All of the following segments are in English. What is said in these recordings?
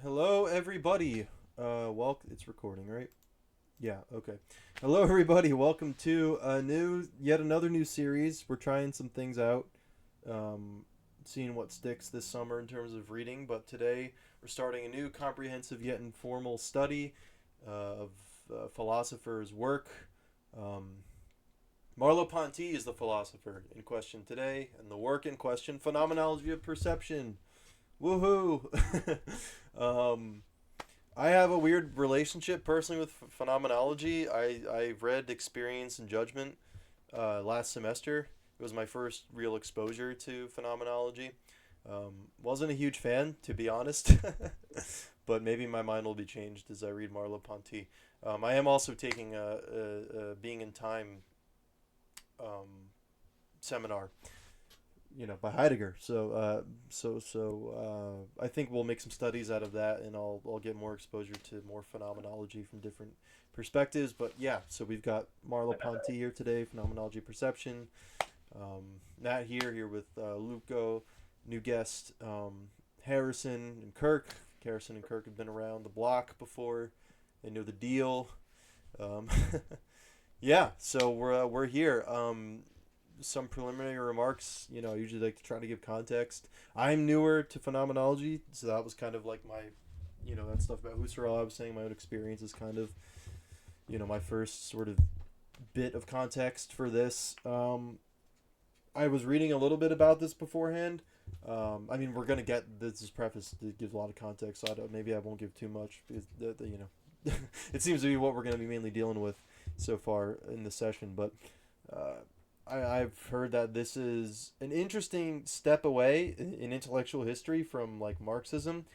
Hello, everybody. It's recording, right? Yeah. Okay. Hello, everybody. Welcome to yet another new series. We're trying some things out, um, seeing what sticks this summer in terms of reading. But today we're starting a new comprehensive yet informal study of philosopher's work. Um, Merleau-Ponty is the philosopher in question today, and the work in question, Phenomenology of Perception. Woohoo! um, I have a weird relationship personally with phenomenology. I read Experience and Judgment last semester. It was my first real exposure to phenomenology. Wasn't a huge fan, to be honest, but maybe my mind will be changed as I read Merleau-Ponty. I am also taking a Being in Time um, seminar, by Heidegger. I think we'll make some studies out of that, and I'll get more exposure to more phenomenology from different perspectives. But yeah, so we've got Merleau-Ponty here today, phenomenology perception. Matt here with Luco, new guest Harrison and Kirk. Harrison and Kirk have been around the block before. They know the deal. Um, yeah, so we're here. Some preliminary remarks. I usually like to try to give context. I'm newer to phenomenology, so that was kind of like my, that stuff about Husserl. I was saying my own experience is kind of, my first sort of bit of context for this. I was reading a little bit about this beforehand. I mean, we're gonna get this is preface. It gives a lot of context, so maybe I won't give too much because it seems to be what we're gonna be mainly dealing with so far in the session, but. I've heard that this is an interesting step away in intellectual history from like Marxism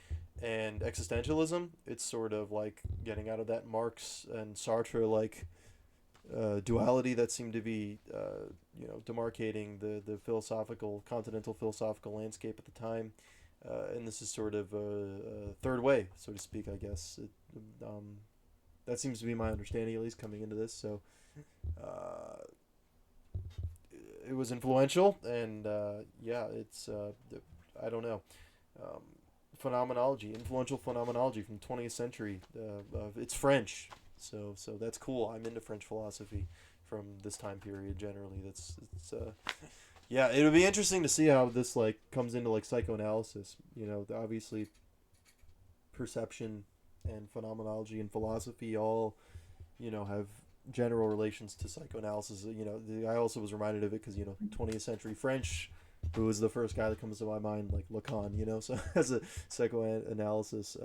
and existentialism. It's sort of like getting out of that Marx and Sartre like duality that seemed to be demarcating the philosophical continental philosophical landscape at the time. And this is sort of a third way, so to speak, I guess. That seems to be my understanding, at least coming into this. So uh, it was influential, and yeah, it's I don't know, um, phenomenology, influential phenomenology from 20th century. It's French, so that's cool. I'm into French philosophy from this time period generally. That's it's yeah, it would be interesting to see how this like comes into like psychoanalysis. Obviously perception and phenomenology and philosophy all have general relations to psychoanalysis. I also was reminded of it because 20th century French, who was the first guy that comes to my mind, like Lacan. So as a psychoanalysis,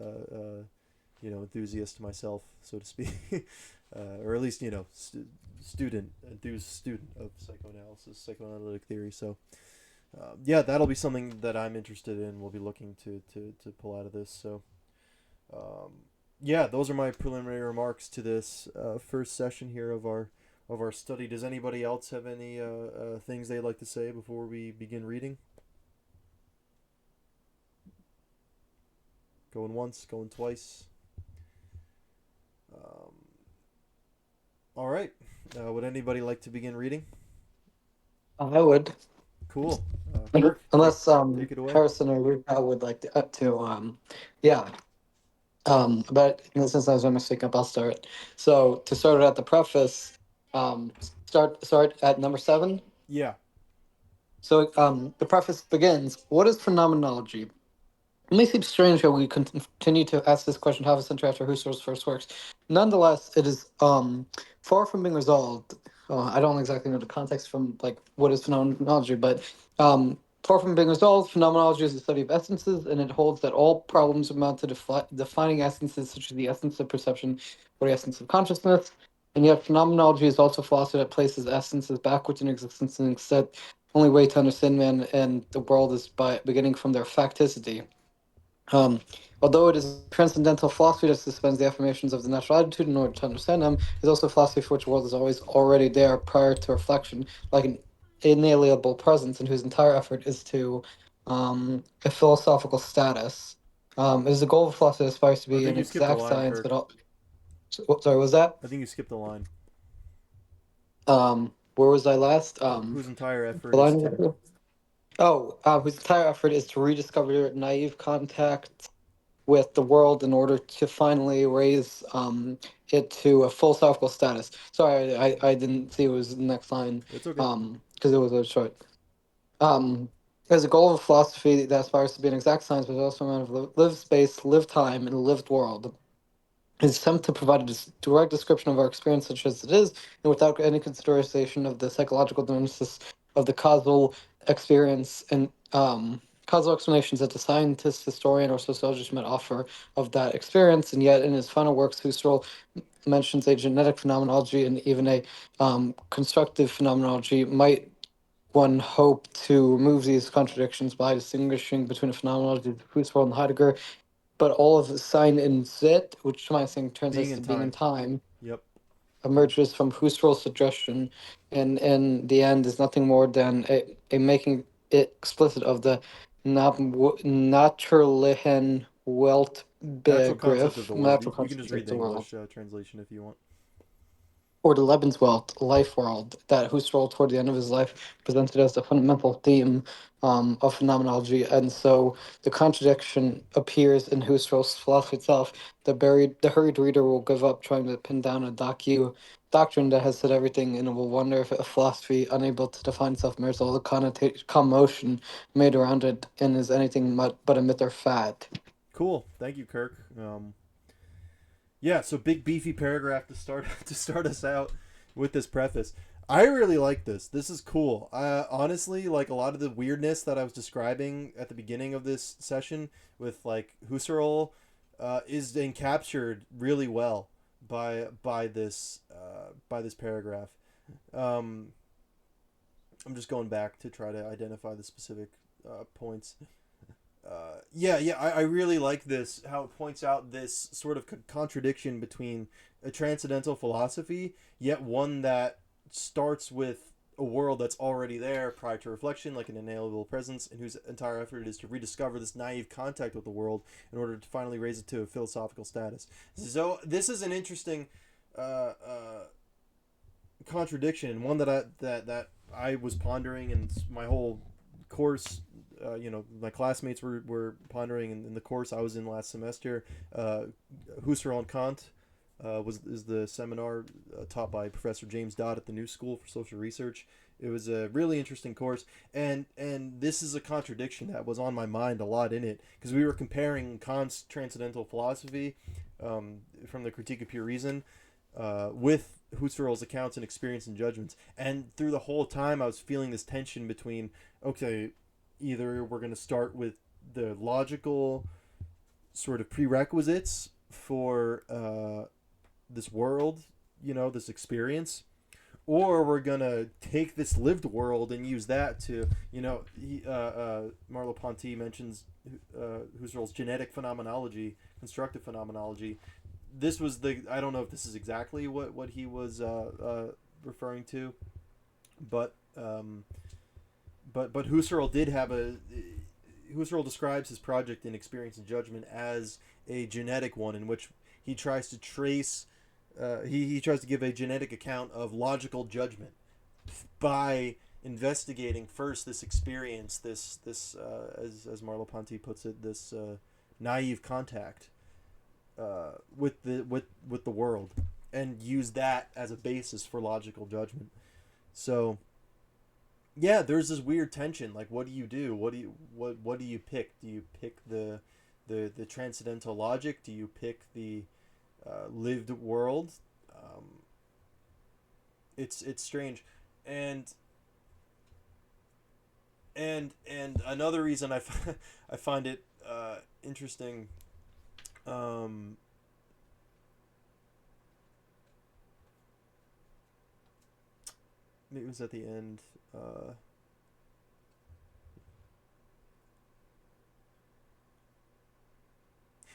enthusiast myself, so to speak, or at least enthused student of psychoanalysis, psychoanalytic theory. So. Yeah, that'll be something that I'm interested in. We'll be looking to pull out of this. So, um, yeah, those are my preliminary remarks to this first session here of our study. Does anybody else have any things they'd like to say before we begin reading? Going once, going twice. Um, all right. Would anybody like to begin reading? I would, Cool. Kirk, unless take it away. Harrison or Luca would like to yeah. But since I was going to speak up, I'll start. So to start at the preface, start at number 7. Yeah. So the preface begins. What is phenomenology? It may seem strange how we continue to ask this question half a century after Husserl's first works. Nonetheless, it is far from being resolved. I don't exactly know the context from like what is phenomenology, but far from being resolved, phenomenology is the study of essences, and it holds that all problems amount to defining essences, such as the essence of perception or the essence of consciousness. And yet, phenomenology is also philosophy that places essences backwards in existence, and instead, only way to understand man and the world is by beginning from their facticity. Um, Although it is transcendental philosophy that suspends the affirmations of the natural attitude in order to understand them, it is also philosophy for which the world is always already there prior to reflection, like an inalienable presence, and whose entire effort is to a philosophical status. It is the goal of philosophy that aspires to I be think an you skipped a exact line, science, but Kirk. all. Sorry, was that? I think you skipped a line. Where was I last? Whose entire effort The is line. to. Oh, whose entire effort is to rediscover naive contact. with the world in order to finally raise it to a philosophical status. Sorry, I didn't see it was the next line It's okay. because it was a short. As a goal of philosophy that aspires to be an exact science, but also a matter of lived space, lived time, and a lived world. His attempt to provide a direct description of our experience such as it is, and without any consideration of the psychological diagnosis of the causal experience and causal explanations that the scientist, historian, or sociologist might offer of that experience. And yet, in his final works, Husserl mentions a genetic phenomenology and even a constructive phenomenology. Might one hope to remove these contradictions by distinguishing between a phenomenology of Husserl and Heidegger, but all of the sign in Zit, which to my thing Being translates in to being in time. time, Yep. Yep. emerges from Husserl's suggestion, and in the end is nothing more than a making it explicit of the natuurlichen Natural concept of the Weltbegriff, world. natural You can just concept read of the the world, English translation if you want. or the Lebenswelt, life world, that Husserl, toward the end of his life, presented as the fundamental theme of phenomenology. And so the contradiction appears in Husserl's philosophy itself. The hurried reader will give up trying to pin down a doctrine that has said everything, and will wonder if a philosophy unable to define itself merits all the commotion made around it and is anything but a myth or fad. Cool. Thank you, Kirk. Yeah. So big beefy paragraph to start to start us out with this preface. I really like this. This is cool. Honestly, like a lot of the weirdness that I was describing at the beginning of this session with like Husserl, is encaptured really well by this paragraph. Um, I'm just going back to try to identify the specific points. Yeah, I really like this, how it points out this sort of contradiction between a transcendental philosophy, yet one that starts with a world that's already there prior to reflection, like an inalienable presence, and whose entire effort is to rediscover this naive contact with the world in order to finally raise it to a philosophical status. So this is an interesting contradiction, and one that I was pondering, and my whole course, my classmates were pondering in the course I was in last semester. Husserl and Kant is the seminar taught by Professor James Dodd at the New School for Social Research. It was a really interesting course, and this is a contradiction that was on my mind a lot in it, because we were comparing Kant's transcendental philosophy, from the Critique of Pure Reason, with Husserl's accounts and experience and judgments. And through the whole time, I was feeling this tension between, okay, either we're going to start with the logical sort of prerequisites for this world, this experience, or we're going to take this lived world and use that to, Merleau-Ponty mentions Husserl's genetic phenomenology, constructive phenomenology. This was I don't know if this is exactly what he was referring to, but but Husserl did have Husserl describes his project in Experience and Judgment as a genetic one, in which he tries to trace he tries to give a genetic account of logical judgment by investigating first this experience, this as Merleau-Ponty puts it, this naive contact with the world, and use that as a basis for logical judgment. So yeah, there's this weird tension. Like, what do you do? What do you pick? Do you pick the transcendental logic? Do you pick the lived world? It's strange, and another reason I find it interesting. Um, Maybe it was at the end.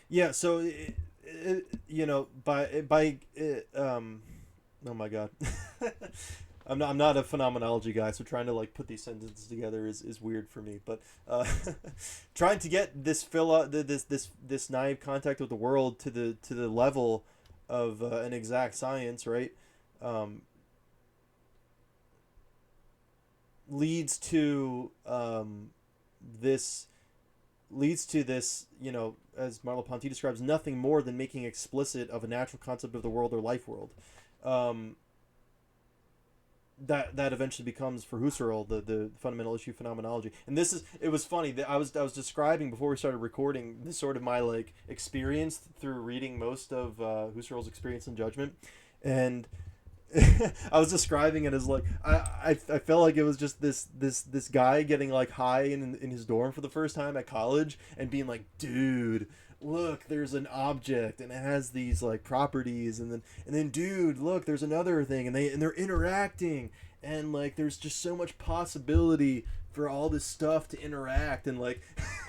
Yeah, so oh my god. I'm not a phenomenology guy, so trying to like put these sentences together is weird for me. But trying to get this naive contact with the world to the level of an exact science, right? Um, Leads to this leads to this, as Merleau-Ponty describes, nothing more than making explicit of a natural concept of the world or life world. Um, that eventually becomes for Husserl the fundamental issue of phenomenology. And it was funny that I was describing before we started recording this sort of my like experience through reading most of Husserl's Experience and Judgment, and I was describing it as like I felt like it was just this guy getting like high in his dorm for the first time at college and being like, dude, look, there's an object and it has these like properties, and then dude, look, there's another thing, and they're interacting, and like there's just so much possibility for all this stuff to interact, and like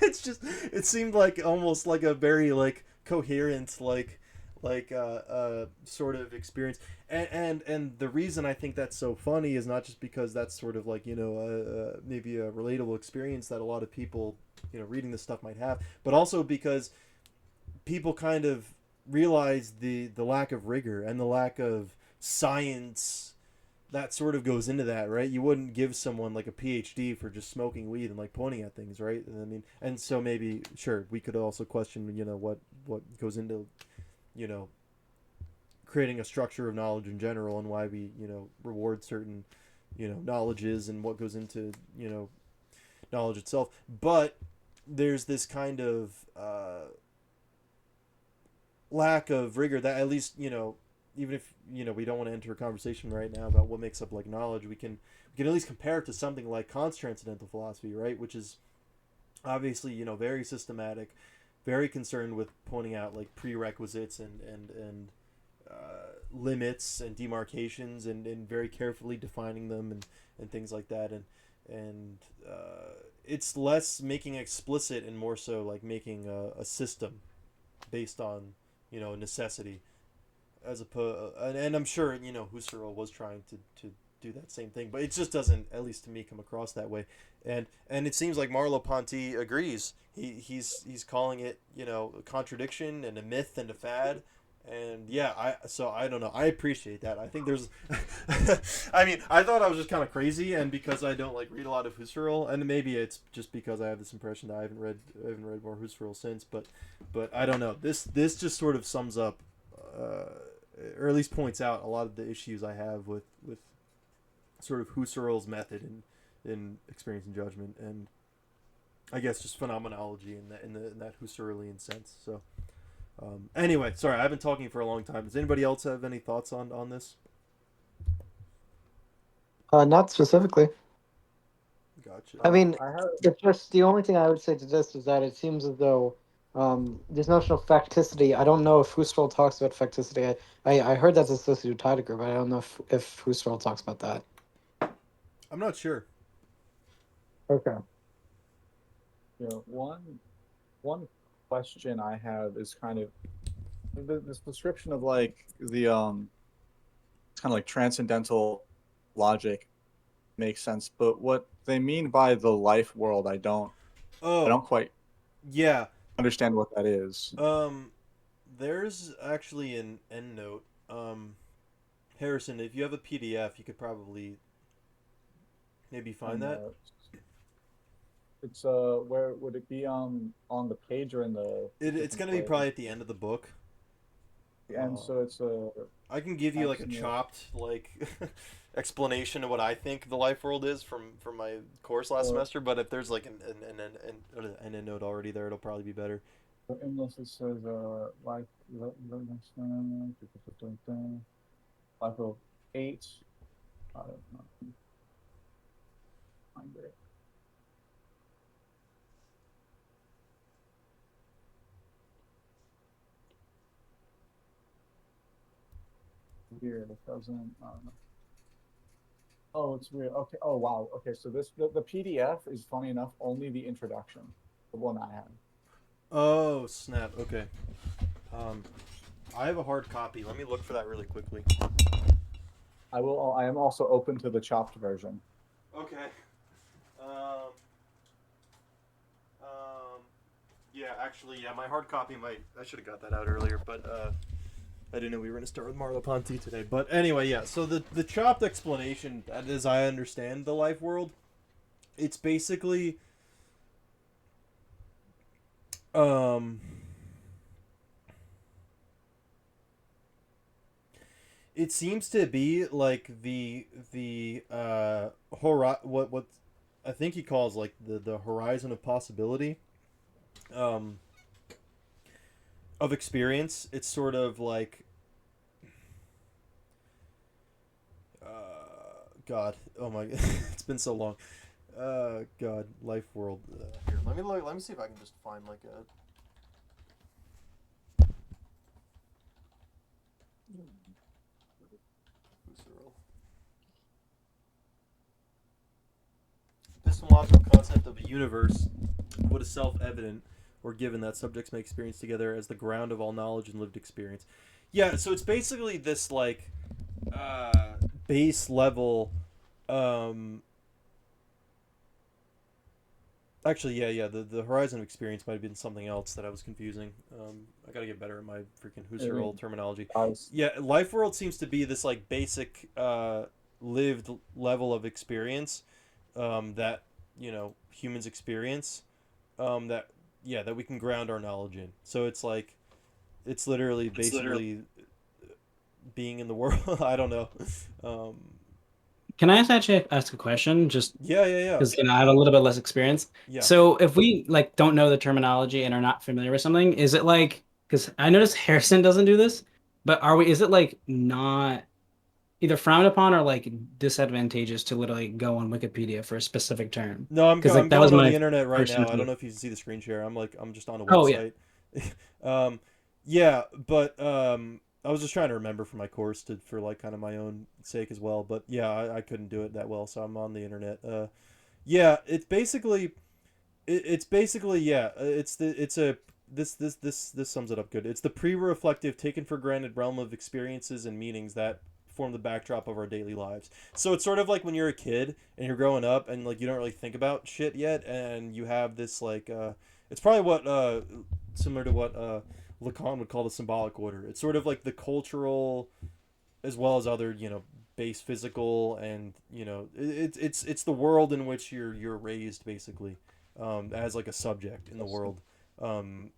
it seemed like almost like a very like coherent sort of experience, and the reason I think that's so funny is not just because that's sort of like maybe a relatable experience that a lot of people reading this stuff might have, but also because people kind of realize the lack of rigor and the lack of science that sort of goes into that, right? You wouldn't give someone like a PhD for just smoking weed and like pointing at things, right? I mean, and so maybe sure we could also question what goes into creating a structure of knowledge in general, and why we reward certain knowledges, and what goes into knowledge itself. But there's this kind of lack of rigor that, at least even if we don't want to enter a conversation right now about what makes up like knowledge, we can at least compare it to something like Kant's transcendental philosophy, right? Which is obviously very systematic, very concerned with pointing out like prerequisites and limits and demarcations, and very carefully defining them, and things like that, and it's less making explicit and more so like making a system based on necessity, as opposed, and I'm sure Husserl was trying to do that same thing, but it just doesn't, at least to me, come across that way. And it seems like Merleau-Ponty agrees. He's calling it a contradiction and a myth and a fad. And yeah, I don't know. I appreciate that. I think there's, I mean, I thought I was just kind of crazy, and because I don't like read a lot of Husserl, and maybe it's just because I have this impression that I haven't read more Husserl since, but I don't know. This just sort of sums up, or at least points out a lot of the issues I have with sort of Husserl's method in Experience and Judgment, and I guess just phenomenology in that Husserlian sense. So. Anyway, sorry, I've been talking for a long time. Does anybody else have any thoughts on this? Not specifically. Gotcha. I mean, I have it's just the only thing I would say to this is that it seems as though this notion of facticity. I don't know if Husserl talks about facticity. I heard that's associated with Heidegger, but I don't know if Husserl talks about that. I'm not sure. Okay. one question I have is kind of this description of like the it's kind of like transcendental logic makes sense, but what they mean by the life world, I don't Oh, quite yeah. understand what that is. There's actually an endnote. Harrison, if you have a PDF, you could probably maybe find And that. it's where would it be on the page or in the It's different gonna be place? probably at the end of the book. And Uh, so it's I can give you like a Excellent. chopped like explanation of what I think the life world is from my course last uh, semester. But if there's like an endnote already there, it'll probably be better. unless it says life life of 8. I don't know. Find it. Weird. It doesn't. I don't know. Oh, it's weird. Okay. Oh, wow. Okay. So the PDF is funny enough only the introduction, the one I had. Oh snap! Okay. Um, I have a hard copy. Let me look for that really quickly. I will. I am also open to the chopped version. Okay. Um. Yeah, actually, yeah, my hard copy might. I should have got that out earlier, but I didn't know we were going to start with Merleau-Ponty today. But anyway, yeah. So the chopped explanation, as I understand the life world, it's basically Um, it seems to be like what I think he calls like the horizon of possibility, um, of experience. It's sort of like God, oh my, it's been so long. God, life world. Here, let me look. Let me see if I can just find like a. Husserl. Epistemological concept of a universe, what is self-evident or given that subjects may experience together as the ground of all knowledge and lived experience. Yeah, so it's basically this like uh, base level. Um, Actually, yeah. The horizon of experience might have been something else that I was confusing. I gotta get better at my freaking I Husserl mean, terminology. I was Yeah, life world seems to be this like basic lived level of experience that humans experience that that we can ground our knowledge in. So it's like it's literally basically being in the world. I don't know. Um, Can I actually ask a question? Just yeah. because I have a little bit less experience. Yeah. So if we like don't know the terminology and are not familiar with something, is it like because I noticed Harrison doesn't do this, but are we? Is it like not either frowned upon or like disadvantageous to literally go on Wikipedia for a specific term? No, Because I'm like that was going on the my internet right first now. I don't intuition. know if you can see the screen share. I'm just on a Oh yeah. website. um, yeah, but I was just trying to remember for my course for like kind of my own sake as well. But yeah, I couldn't do it that well, so I'm on the internet. Yeah, it's basically yeah. It's a this sums it up good. It's the pre-reflective, taken for granted realm of experiences and meanings that form the backdrop of our daily lives. So it's sort of like when you're a kid and you're growing up and like you don't really think about shit yet, and you have this like it's probably what similar to what Lacan would call the symbolic order. It's sort of like the cultural as well as other base physical and it's the world in which you're raised basically as like a subject in the world.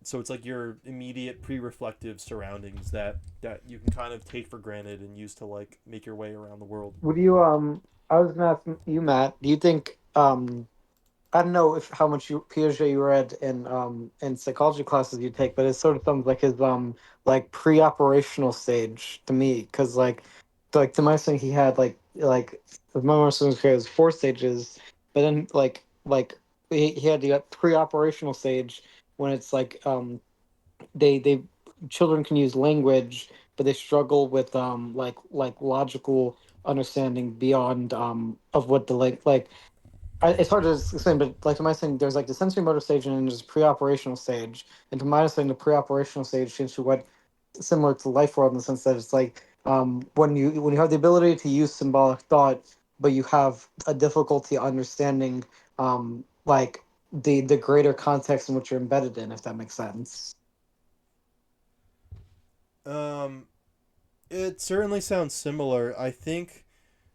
So it's like your immediate pre-reflective surroundings that you can kind of take for granted and use to like make your way around the world. Would you I was gonna ask you, Matt, do you think I don't know if how much Piaget you read in psychology classes you take, but it sort of sounds like his like pre-operational stage to me, because like to my thing he had my understanding he has four stages, but then he had the pre-operational stage when it's like they children can use language, but they struggle with like logical understanding beyond of what the it's hard to explain, but like to my saying, there's like the sensory motor stage and then there's pre-operational stage. And to my understanding, the pre-operational stage seems to what similar to life world in the sense that it's like when you have the ability to use symbolic thought, but you have a difficulty understanding like the greater context in which you're embedded in, if that makes sense. um it certainly sounds similar. I think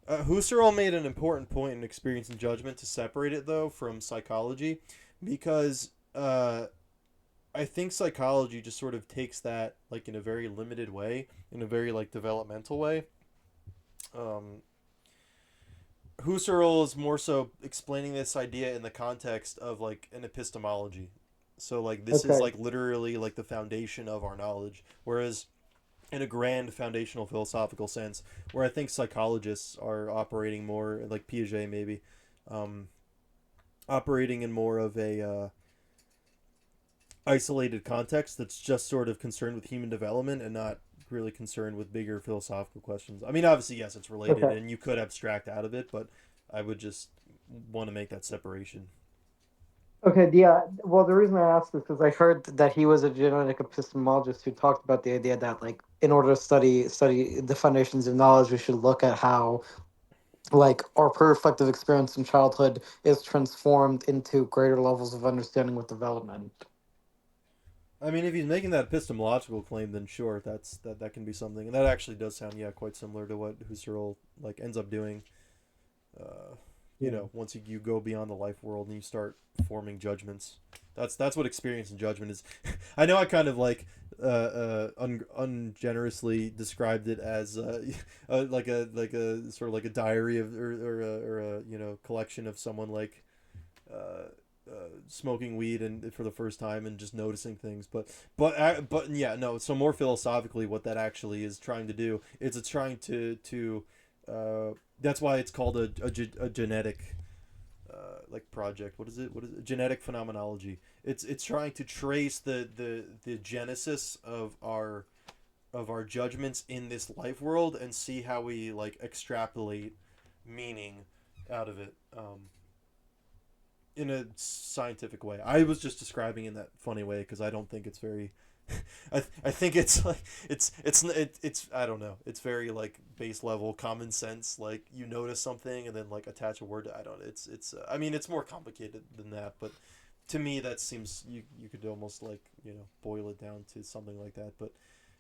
Husserl made an important point in experience and judgment to separate it though from psychology because I think psychology just sort of takes that like in a very limited way, in a very like developmental way. Um, Husserl is more so explaining this idea in the context of like an epistemology. So like this is Okay. like literally like the foundation of our knowledge, whereas in a grand foundational philosophical sense, where I think psychologists are operating more like Piaget maybe, um, operating in more of a isolated context that's just sort of concerned with human development and not really concerned with bigger philosophical questions. I mean, obviously, yes, it's related Okay. and you could abstract out of it, but I would just want to make that separation. Okay, yeah. Well, the reason I asked is because I heard that he was a genetic epistemologist who talked about the idea that, like, in order to study the foundations of knowledge, we should look at how, like, our pre-reflective experience in childhood is transformed into greater levels of understanding with development. I mean, if he's making that epistemological claim, then sure, that can be something, and that actually does sound quite similar to what Husserl like ends up doing. Uh, you know, once you go beyond the life world and you start forming judgments. That's what experience and judgment is. I know I kind of like ungenerously described it as like a sort of like a diary of or a you know collection of someone like uh, smoking weed and for the first time and just noticing things. But yeah, no. So more philosophically, what that actually is trying to do is it's trying to that's why it's called a genetic like project. What is it? What is it? Genetic phenomenology. It's trying to trace the genesis of our judgments in this life world and see how we like extrapolate meaning out of it in a scientific way. I was just describing in that funny way because I don't think it's very I think it's like it's I don't know. It's very like base level common sense. Like you notice something and then like attach a word to I don't. It's I mean it's more complicated than that, but to me that seems you could almost like you know boil it down to something like that. But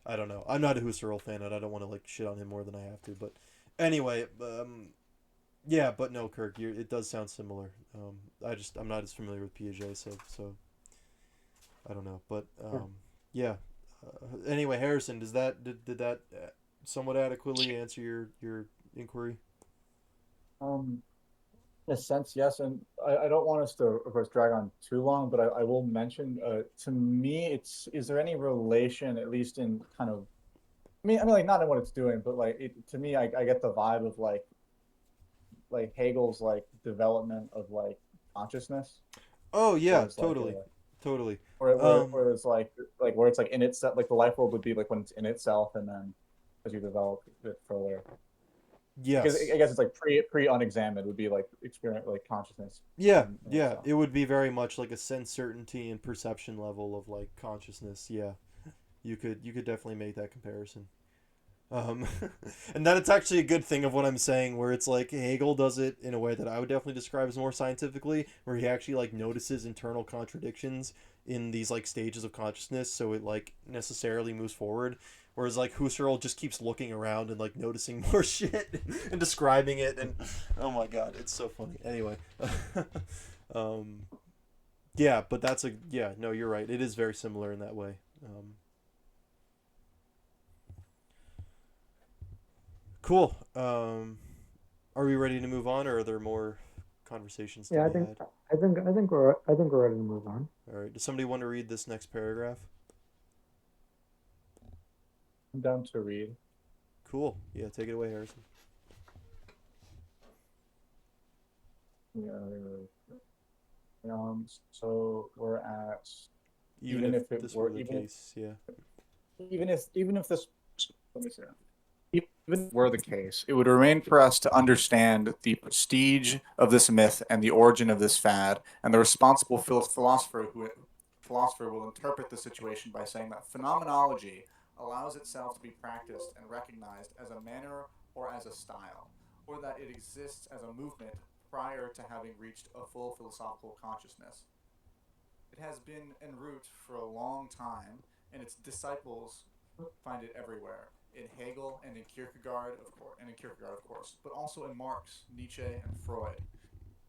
I don't know. I'm not a Husserl fan, and I don't want to like shit on him more than I have to. But anyway, yeah, but no, Kirk, it does sound similar. I'm not as familiar with Piaget, so I don't know. But yeah. Anyway, Harrison, did that somewhat adequately answer your inquiry? Um, in a sense, yes, and I don't want us to, of course, drag on too long, but I will mention, to me, is there any relation, at least in kind of, like not in what it's doing, but like to me, I get the vibe of like Hegel's like development of like consciousness, Oh where yeah, it's like totally, totally. where it's like where it's like in itself, like the life world would be like when it's in itself, and then as you develop it further. Because Yes. I guess it's like pre unexamined would be like experience like consciousness Yeah, in yeah. itself. It would be very much like a sense certainty and perception level of like consciousness. Yeah, you could definitely make that comparison. Um, and that it's actually a good thing of what I'm saying, where it's like Hegel does it in a way that I would definitely describe as more scientifically, where he actually like notices internal contradictions in these like stages of consciousness, so it like necessarily moves forward. Whereas like Husserl just keeps looking around and like noticing more shit and describing it, and oh my god, it's so funny. Anyway, um, yeah, but that's a yeah. No, you're right. It is very similar in that way. Cool. Are we ready to move on, or are there more conversations to Yeah, be had? I think we're ready to move on. All right. Does somebody want to read this next paragraph? I'm down to read. Cool. Yeah, take it away, Harrison. Yeah. So we're at Even if this were the case, yeah. even if this let me see. Even were the case, it would remain for us to understand the prestige of this myth and the origin of this fad, and the responsible philosopher will interpret the situation by saying that phenomenology allows itself to be practiced and recognized as a manner or as a style, or that it exists as a movement prior to having reached a full philosophical consciousness. It has been en route for a long time, and its disciples find it everywhere. In Hegel and in Kierkegaard, of course, but also in Marx, Nietzsche, and Freud.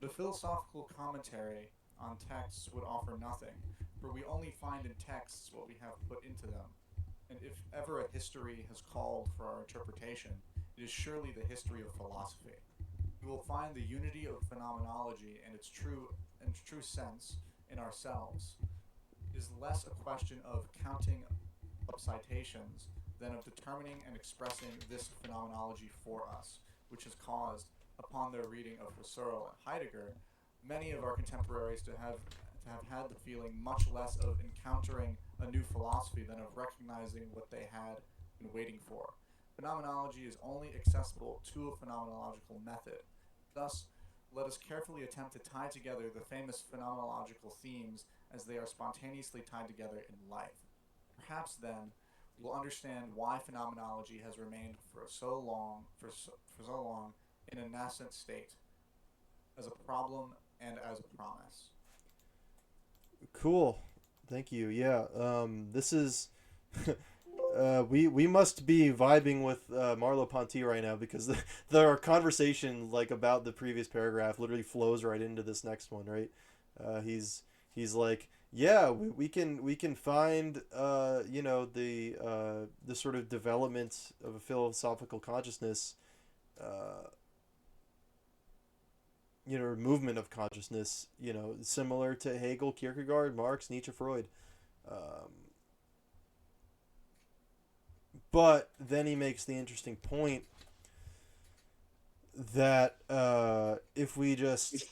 The philosophical commentary on texts would offer nothing, for we only find in texts what we have put into them. And if ever a history has called for our interpretation, it is surely the history of philosophy. We will find the unity of phenomenology and its true sense in ourselves. It is less a question of counting up citations than of determining and expressing this phenomenology for us, which has caused, upon their reading of Husserl and Heidegger, many of our contemporaries to have had the feeling much less of encountering a new philosophy than of recognizing what they had been waiting for. Phenomenology is only accessible to a phenomenological method. Thus, let us carefully attempt to tie together the famous phenomenological themes as they are spontaneously tied together in life. Perhaps then we will understand why phenomenology has remained for so long in a nascent state, as a problem and as a promise. Cool. Thank you. Yeah. This is we must be vibing with Merleau-Ponty right now because our conversation like about the previous paragraph literally flows right into this next one, right? He's like, yeah, we can find the sort of development of a philosophical consciousness, movement of consciousness, similar to Hegel, Kierkegaard, Marx, Nietzsche, Freud. Um, But then he makes the interesting point that if we just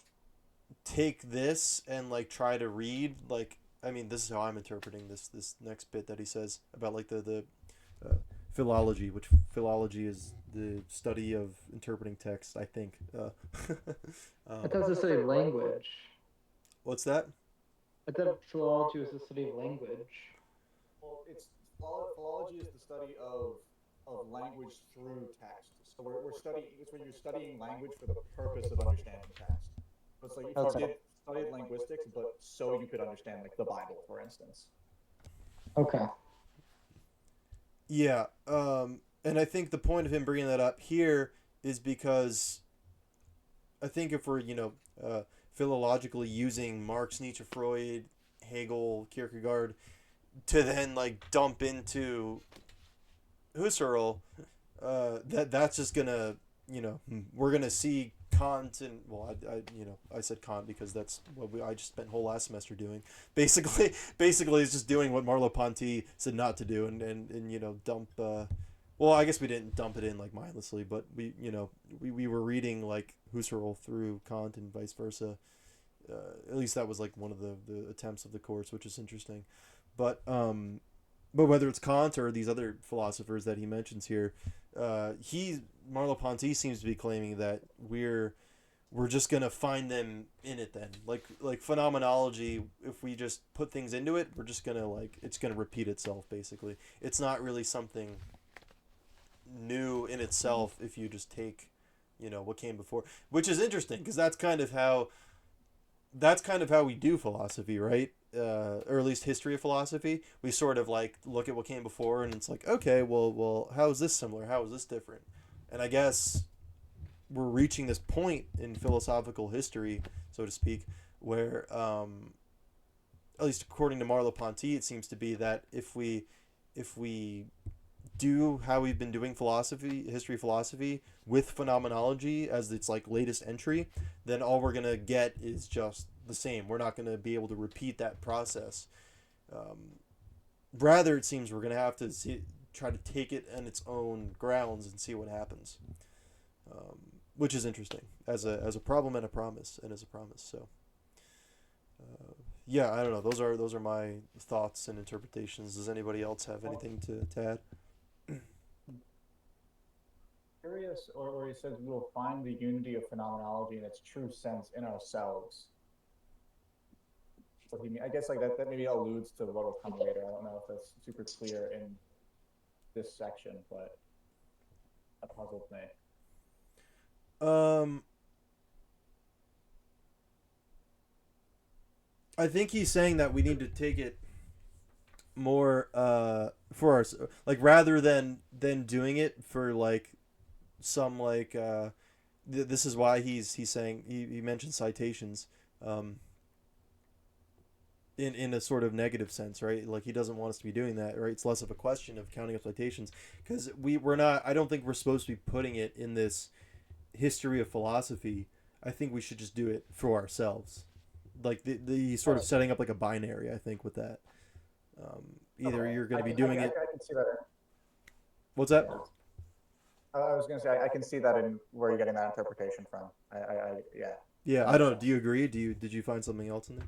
take this and like try to read like I mean this is how I'm interpreting this next bit that he says about like the philology, which philology is the study of interpreting text, I think. I thought it was the study of language. What's that? I thought philology was the study of language. Well, it's philology is the study of language through text. So we're studying. It's when you're studying language for the purpose of understanding text. So it's like if you did studied linguistics, but so you could understand like the Bible, for instance. Okay. Yeah, and I think the point of him bringing that up here is because I think if we're philologically using Marx, Nietzsche, Freud, Hegel, Kierkegaard to then like dump into Husserl, that's just gonna we're gonna see Kant and I said Kant because that's what I just spent whole last semester doing. Basically it's just doing what Merleau-Ponty said not to do and dump. Well, I guess we didn't dump it in like mindlessly, but we were reading like Husserl through Kant and vice versa. At least that was like one of the attempts of the course, which is interesting. But whether it's Kant or these other philosophers that he mentions here, Merleau-Ponty seems to be claiming that we're just gonna find them in it then. Like phenomenology, if we just put things into it, we're just gonna it's gonna repeat itself basically. It's not really something new in itself if you just take what came before, which is interesting because that's kind of how we do philosophy, right? Or at least history of philosophy. We sort of like look at what came before, and it's like, okay, well, how is this similar? How is this different? And I guess we're reaching this point in philosophical history, so to speak, where, at least according to Merleau-Ponty, it seems to be that if we do how we've been doing history of philosophy with phenomenology as its like latest entry, then all we're gonna get is just the same. We're not gonna be able to repeat that process. Rather, it seems we're gonna have to try to take it on its own grounds and see what happens, which is interesting as a problem and a promise and as a promise. So. Yeah, I don't know. Those are my thoughts and interpretations. Does anybody else have anything to add? Curious, or he says we will find the unity of phenomenology in its true sense in ourselves. What he mean? I guess like that maybe alludes to what will come later. I don't know if that's super clear in this section, but that puzzled me. I think he's saying that we need to take it more for us, like rather than doing it for like some like this is why he's saying he mentioned citations in a sort of negative sense, right? Like he doesn't want us to be doing that, right? It's less of a question of counting up citations because we're not. I don't think we're supposed to be putting it in this history of philosophy. I think we should just do it for ourselves, like the sort of setting up like a binary. I think with that, either you're going to be doing it. I can see that. What's that? I was going to say I can see that in where you're getting that interpretation from. Yeah. Yeah, I don't know. Do you agree? Did you find something else in there?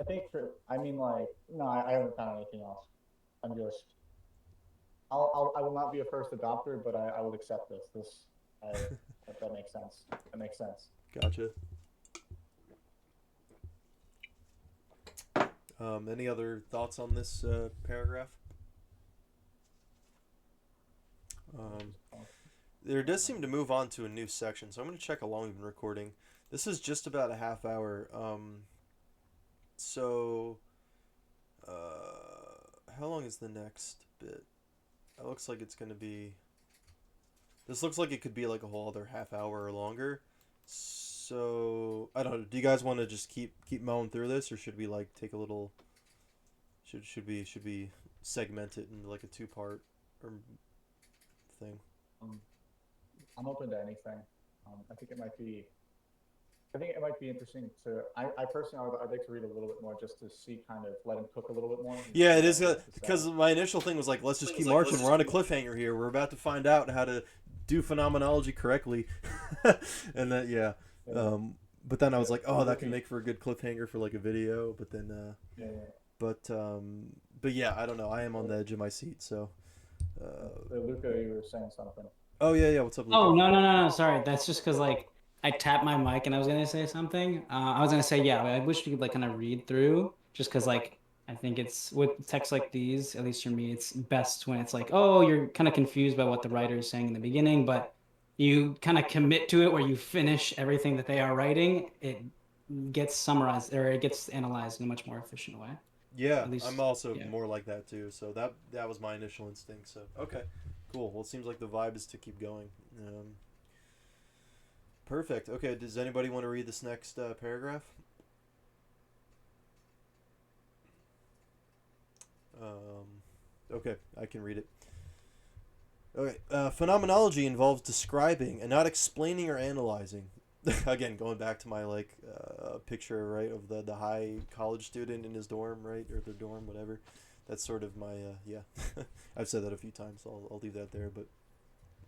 I think I mean like no, I haven't found anything else. I'm just I will not be a first adopter, but I will accept this. That makes sense. That makes sense. Gotcha. Any other thoughts on this paragraph? There does seem to move on to a new section, so I'm going to check how long we've been recording. This is just about a half hour. So, how long is the next bit? It looks like it's gonna be. This looks like it could be like a whole other half hour or longer. So I don't know. Do you guys want to just keep mowing through this, or should we like take a little? Should we segment it into like a two-part or thing? I'm open to anything. I think it might be. I think it might be interesting to. I personally, I'd like to read a little bit more just to see, kind of let him cook a little bit more. Yeah, it is because my initial thing was like, let's just keep marching. We're on a cliffhanger here. We're about to find out how to do phenomenology correctly, and then yeah. But then I was like, oh, that can make for a good cliffhanger for like a video. But then, but yeah, I don't know. I am on the edge of my seat. So, Luco, you were saying something. Oh yeah. What's up, Luco? Oh no. Sorry, that's just because like I tapped my mic and I was gonna say something. I was gonna say yeah. I wish we could like kind of read through, just because like I think it's with texts like these, at least for me, it's best when it's like, oh, you're kind of confused by what the writer is saying in the beginning, but you kind of commit to it where you finish everything that they are writing. It gets summarized or it gets analyzed in a much more efficient way. Yeah, At least- I'm also yeah. more like that too. So that was my initial instinct. So okay, cool. Well, it seems like the vibe is to keep going. Perfect. Okay, does anybody want to read this next paragraph? Okay, I can read it. Okay, phenomenology involves describing and not explaining or analyzing. Again, going back to my like picture, right, of the high college student in his dorm, right, or their dorm, whatever. That's sort of my yeah. I've said that a few times. So I'll leave that there, but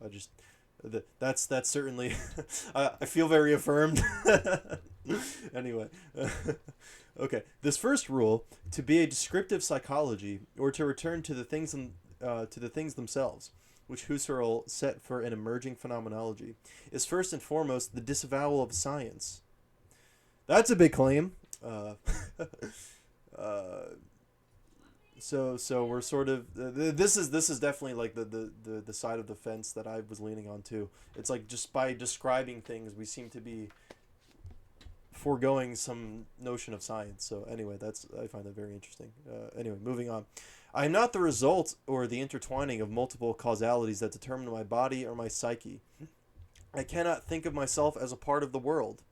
I just that's certainly I feel very affirmed. Anyway, okay. This first rule, to be a descriptive psychology, or to return to the things themselves, which Husserl set for an emerging phenomenology, is first and foremost the disavowal of science. That's a big claim. So we're sort of this is definitely like the side of the fence that I was leaning on too. It's like just by describing things, we seem to be foregoing some notion of science. So anyway, I find that very interesting. Anyway, moving on. I am not the result or the intertwining of multiple causalities that determine my body or my psyche. I cannot think of myself as a part of the world.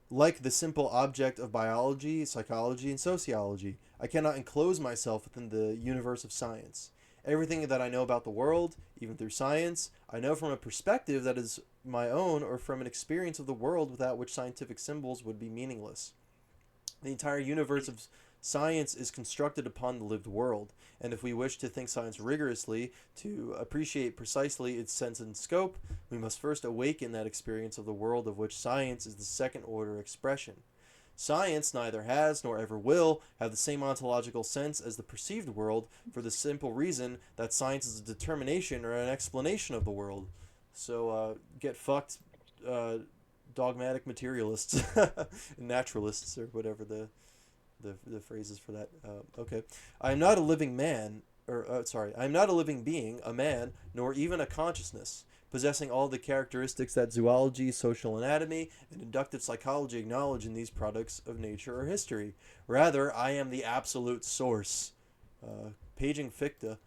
Like the simple object of biology, psychology, and sociology, I cannot enclose myself within the universe of science. Everything that I know about the world, even through science, I know from a perspective that is my own or from an experience of the world without which scientific symbols would be meaningless. The entire universe of science is constructed upon the lived world, and if we wish to think science rigorously, to appreciate precisely its sense and scope, we must first awaken that experience of the world of which science is the second-order expression. Science neither has nor ever will have the same ontological sense as the perceived world, for the simple reason that science is a determination or an explanation of the world. So get fucked, dogmatic materialists, naturalists, or whatever the phrases for that. Okay, I am not a living man, I am not a living being, a man, nor even a consciousness, possessing all the characteristics that zoology, social anatomy, and inductive psychology acknowledge in these products of nature or history. Rather, I am the absolute source. Paging ficta.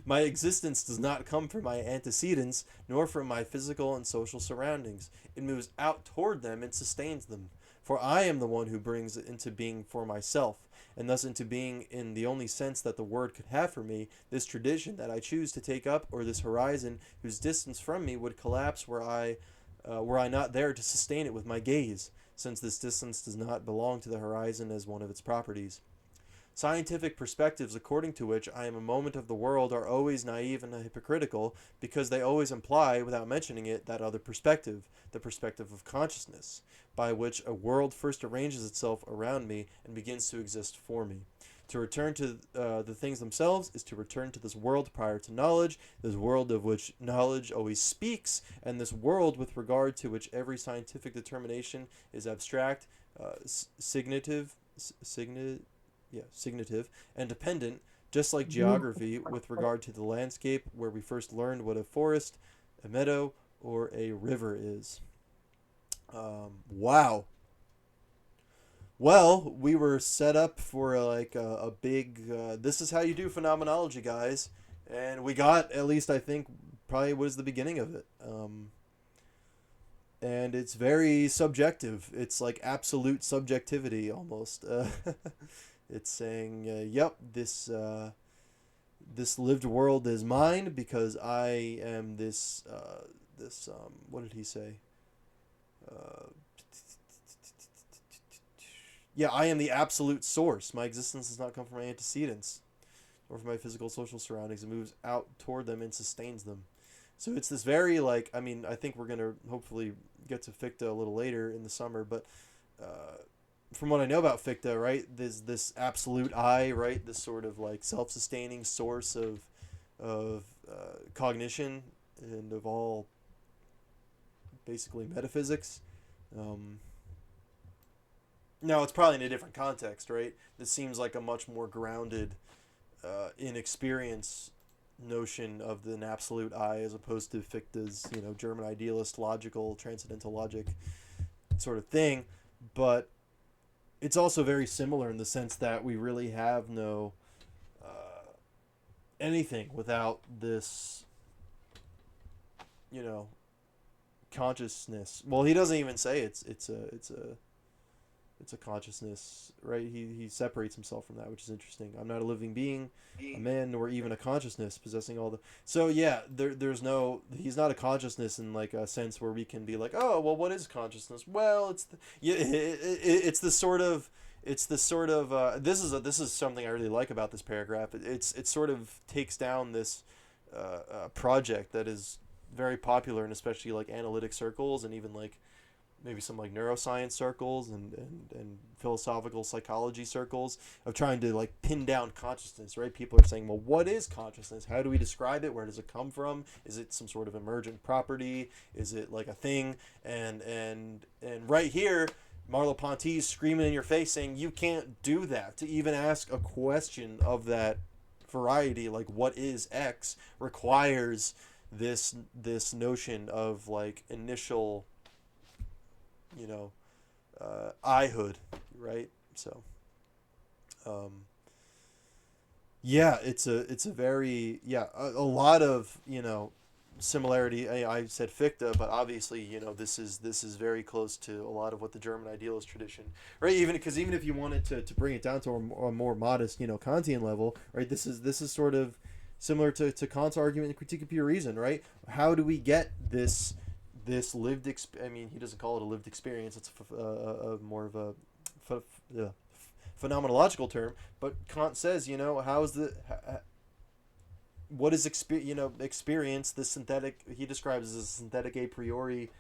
My existence does not come from my antecedents, nor from my physical and social surroundings. It moves out toward them and sustains them. For I am the one who brings it into being for myself, and thus into being in the only sense that the word could have for me, this tradition that I choose to take up, or this horizon whose distance from me would collapse were I not there to sustain it with my gaze, since this distance does not belong to the horizon as one of its properties. Scientific perspectives according to which I am a moment of the world are always naive and hypocritical, because they always imply, without mentioning it, that other perspective, the perspective of consciousness, by which a world first arranges itself around me and begins to exist for me. To return to the things themselves is to return to this world prior to knowledge, this world of which knowledge always speaks, and this world with regard to which every scientific determination is abstract, signative, and dependent, just like geography with regard to the landscape where we first learned what a forest, a meadow, or a river is. Wow. Well, we were set up for a big, this is how you do phenomenology, guys. And we got, at least I think, probably was the beginning of it. And it's very subjective. It's like absolute subjectivity almost. It's saying, "Yep, this lived world is mine because I am this what did he say? Uh, yeah, I am the absolute source. My existence does not come from my antecedents or from my physical social surroundings. It moves out toward them and sustains them." So it's this very, like, I mean, I think we're going to hopefully get to Fichte a little later in the summer, but from what I know about Fichte, right, there's this absolute I, right, this sort of like self-sustaining source of cognition and of all basically metaphysics. Now, it's probably in a different context, right? This seems like a much more grounded in experience notion of an absolute I, as opposed to Fichte's, German idealist, logical, transcendental logic sort of thing. But it's also very similar in the sense that we really have no anything without this, consciousness. Well, he doesn't even say it's a consciousness, right? He separates himself from that, which is interesting. I'm not a living being, a man, nor even a consciousness possessing all the. So yeah, there's no. He's not a consciousness in like a sense where we can be like, oh well, what is consciousness? Well, it's the sort of. It's this sort of this is something I really like about this paragraph. It sort of takes down this project that is very popular in especially like analytic circles and even like maybe some like neuroscience circles and philosophical psychology circles of trying to like pin down consciousness, right? People are saying, well, what is consciousness? How do we describe it? Where does it come from? Is it some sort of emergent property? Is it like a thing? And right here, Merleau-Ponty is screaming in your face saying you can't do that. To even ask a question of that variety, like what is X, requires this notion of like initial I-hood, right? So yeah, it's a very a lot of similarity. I said Fichte, but obviously this is very close to a lot of what the German idealist tradition, right? Even if you wanted to bring it down to a more modest Kantian level, right? This is sort of similar to Kant's argument in Critique of Pure Reason, right? How do we get this lived I mean, he doesn't call it a lived experience. It's a more of a phenomenological term. But Kant says, how is what is experience? The synthetic, he describes as a synthetic a priori,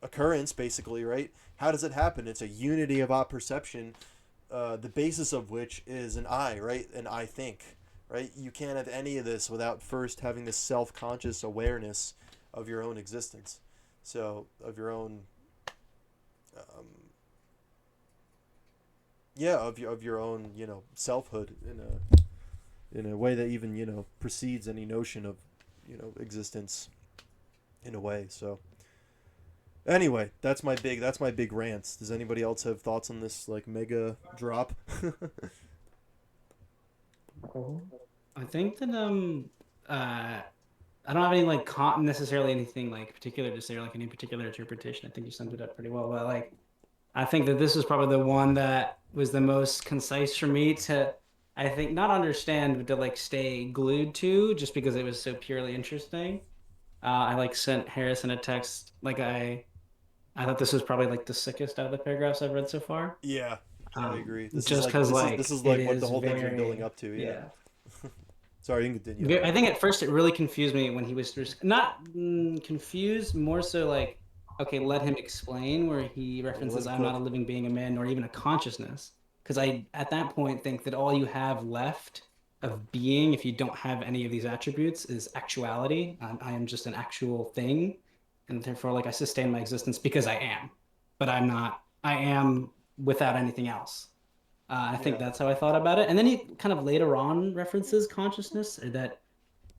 occurrence, basically, right? How does it happen? It's a unity of apperception, the basis of which is an I, right? An I think. Right? You can't have any of this without first having this self-conscious awareness of your own existence. So, of your own, of your own, selfhood in a way that even, precedes any notion of, existence in a way. So, anyway, that's my big rant. Does anybody else have thoughts on this, like, mega drop? I think that I don't have any like necessarily anything like particular to say or like any particular interpretation. I think you summed it up pretty well. But like, I think that this was probably the one that was the most concise for me to, I think, not understand, but to like stay glued to, just because it was so purely interesting. I like sent Harrison a text. Like I thought this was probably like the sickest out of the paragraphs I've read so far. Yeah, I agree. This just is because this is like what the whole very, thing's been building up to. Yeah. Sorry, you can continue. I think at first it really confused me when he was just not confused, more so like, okay, let him explain, where he references I'm not a living being, a man, nor even a consciousness. Because I, at that point, think that all you have left of being, if you don't have any of these attributes, is actuality. I am just an actual thing. And therefore, like, I sustain my existence because I am. But I'm not, I am without anything else. I think that's how I thought about it. And then he kind of later on references consciousness, or that,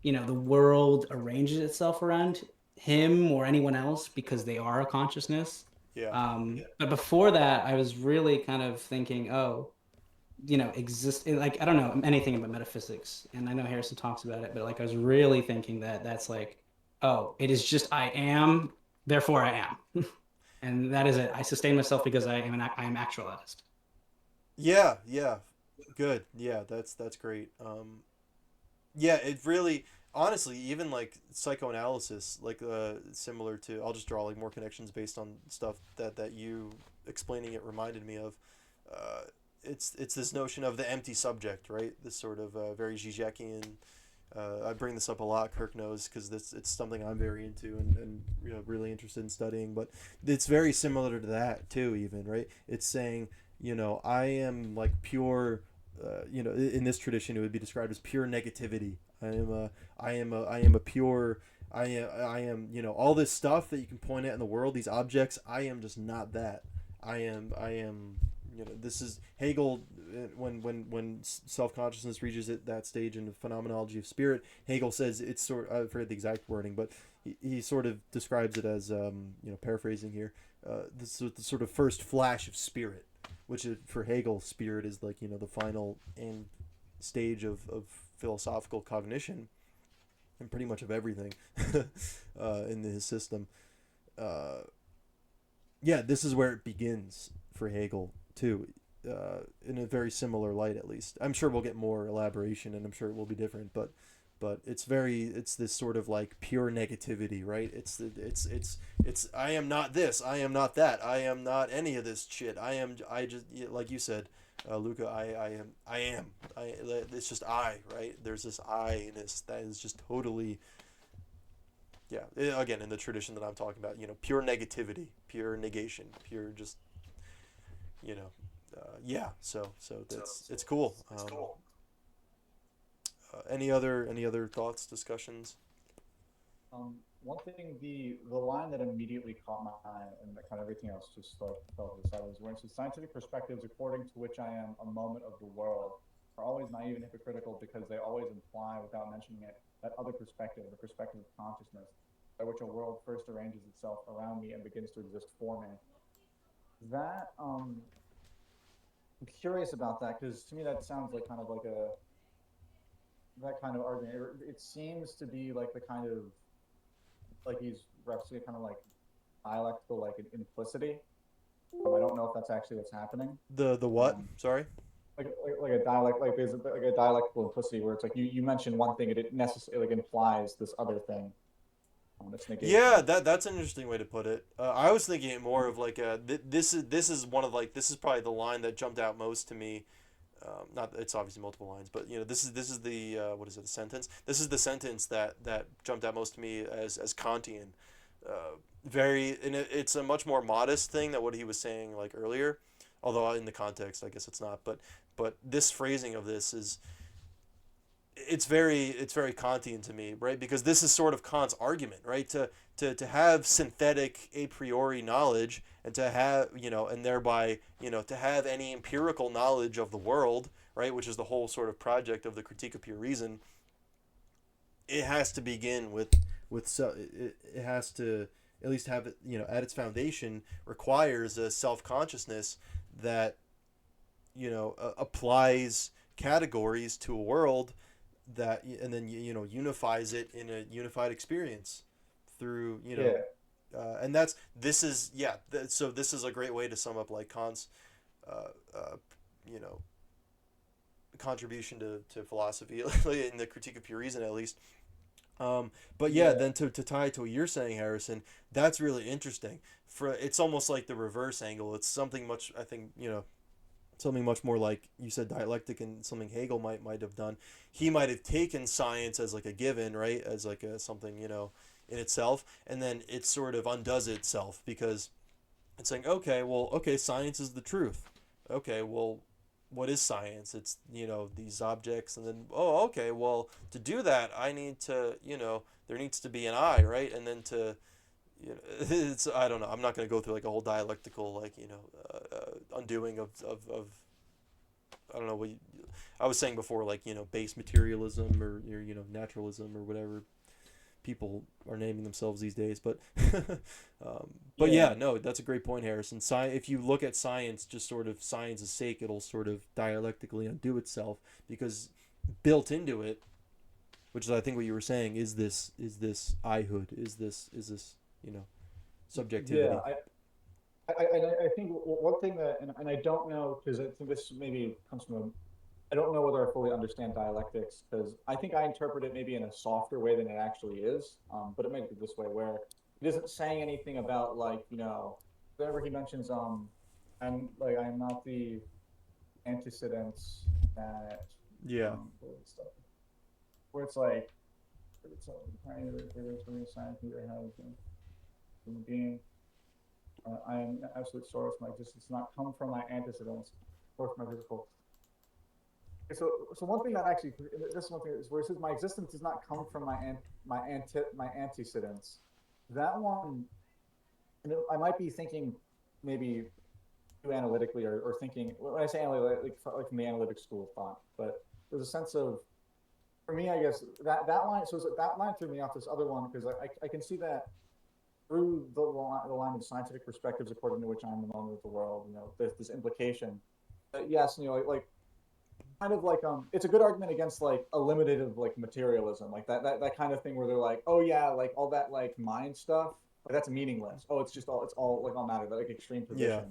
the world arranges itself around him or anyone else because they are a consciousness. Yeah. But before that, I was really kind of thinking, oh, exist, like I don't know anything about metaphysics, and I know Harrison talks about it, but like I was really thinking that that's like, oh, it is just I am, therefore I am, and that is it. I sustain myself because I am actualized. Yeah, yeah, good. Yeah, that's great. Yeah, it really, honestly, even like psychoanalysis, like similar to, I'll just draw like more connections based on stuff that you explaining it reminded me of. Uh, it's this notion of the empty subject, right? This sort of very Zizekian. I bring this up a lot. Kirk knows because this it's something I'm very into and really interested in studying. But it's very similar to that too. Even right, it's saying I am like pure. In this tradition, it would be described as pure negativity. I am a pure. I am all this stuff that you can point at in the world. These objects. I am just not that. I am. This is Hegel when self consciousness reaches that stage in the phenomenology of spirit. Hegel says it's sort. I forget the exact wording, but he sort of describes it as paraphrasing here. This is the sort of first flash of spirit, which is, for Hegel, spirit is like the final end stage of philosophical cognition and pretty much of everything in his system. Uh, yeah, this is where it begins for Hegel too, in a very similar light at least. I'm sure we'll get more elaboration, and I'm sure it will be different, but it's this sort of like pure negativity, right? It's I am not this, I am not that, I am not any of this shit. I just like you said, Luca. It's just I, right? There's this I-ness that is just totally, yeah. Again, in the tradition that I'm talking about, pure negativity, pure negation, pure just yeah. So that's it's cool. Any other thoughts, discussions? One thing, the line that immediately caught my eye, and that kind of everything else just like fell to the side, was where it says scientific perspectives according to which I am a moment of the world are always naive and hypocritical because they always imply, without mentioning it, that other perspective, the perspective of consciousness, by which a world first arranges itself around me and begins to exist for me. That I'm curious about that because to me that sounds like kind of like a that kind of argument. It seems to be like the kind of like he's referencing kind of like dialectical like an implicity. I don't know if that's actually what's happening. The what? Sorry. Like a dialect like there's like a dialectical implicity where it's like you mention one thing and it necessarily like implies this other thing. It's negation. Yeah, that's an interesting way to put it. I was thinking it more of like this is one of like this is probably the line that jumped out most to me. Not it's obviously multiple lines, but this is the what is it, the sentence? This is the sentence that jumped out most to me as Kantian. Very and it's a much more modest thing than what he was saying like earlier, although in the context I guess it's not. But this phrasing of this is it's very Kantian to me, right? Because this is sort of Kant's argument, right? To have synthetic a priori knowledge and to have and thereby to have any empirical knowledge of the world, right, which is the whole sort of project of the Critique of Pure Reason. It has to begin with so it has to at least have it at its foundation requires a self consciousness that applies categories to a world that and then unifies it in a unified experience through and this is so this is a great way to sum up like Kant's uh, uh, you know contribution to philosophy in the Critique of Pure Reason at least. But then to tie it to what you're saying, Harrison, that's really interesting. It's almost like the reverse angle. It's something much, I think, something much more like you said, dialectic, and something Hegel might have done. He might have taken science as like a given, right, as like a something in itself, and then it sort of undoes itself because it's saying, okay, science is the truth. Okay, well, what is science? It's these objects, and then okay, well, to do that, I need to there needs to be an I, right, and then to it's I don't know. I'm not going to go through like a whole dialectical like undoing of I don't know what I was saying before, like base materialism or naturalism or whatever. people are naming themselves these days. But yeah, no, that's a great point, Harrison. If you look at science, just sort of science's sake, it'll sort of dialectically undo itself because built into it, which is I think what you were saying, is this I-hood, is this subjectivity. Yeah, I think one thing that, and I don't know, because I think this maybe comes from I don't know whether I fully understand dialectics, because I think I interpret it maybe in a softer way than it actually is. But it might be this way where it isn't saying anything about like, whenever he mentions I'm not the antecedents that Yeah. where it's like it's a kind of science that has human being. I am the absolute source. My existence does not come from my antecedents or from my physical. So one thing that actually, this one thing is where it says my existence does not come from my antecedents. That one, I might be thinking maybe too analytically, or thinking when I say analytic, like from the analytic school of thought. But there's a sense of, for me, I guess that line. So that line threw me off this other one because I can see that through the line of scientific perspectives according to which I'm the moment of the world. There's this implication that yes, like kind of like it's a good argument against like eliminative like materialism, like that kind of thing where they're like, oh yeah, like all that like mind stuff, like that's meaningless. Oh, it's all like all matter, that like extreme position. Yeah.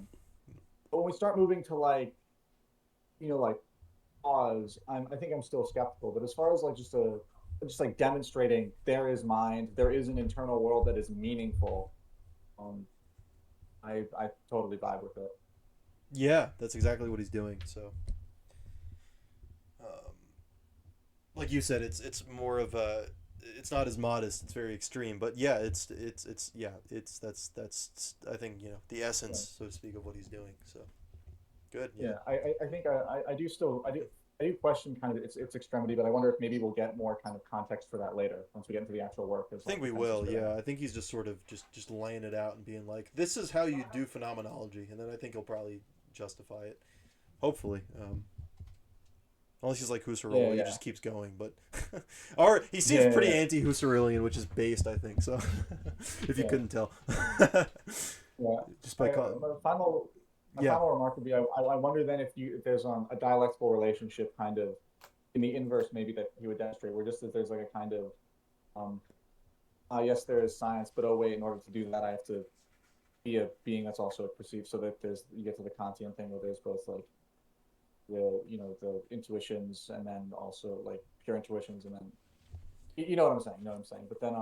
But when we start moving to like, like cause, I think I'm still skeptical. But as far as like just like demonstrating there is mind, there is an internal world that is meaningful. I totally vibe with it. Yeah, that's exactly what he's doing. So, like you said, it's more of a, it's not as modest. It's very extreme, but yeah, that's I think the essence, so to speak, of what he's doing. So, good. Yeah, I think I do question kind of its extremity, but I wonder if maybe we'll get more kind of context for that later once we get into the actual work. I think we will. Yeah, I think he's just sort of just laying it out and being like, this is how you do phenomenology, and then I think he'll probably justify it. Hopefully. Unless he's like Husserl, he just keeps going. But or he seems pretty anti-Husserlian, which is based, I think. So if you couldn't tell, just by my final remark would be: I wonder then if there's a dialectical relationship kind of in the inverse, maybe that he would demonstrate, where just that there's like a kind of yes, there is science, but oh wait, in order to do that, I have to be a being that's also perceived, so that you get to the Kantian thing where there's both like the intuitions and then also like pure intuitions, and then you know what I'm saying. But then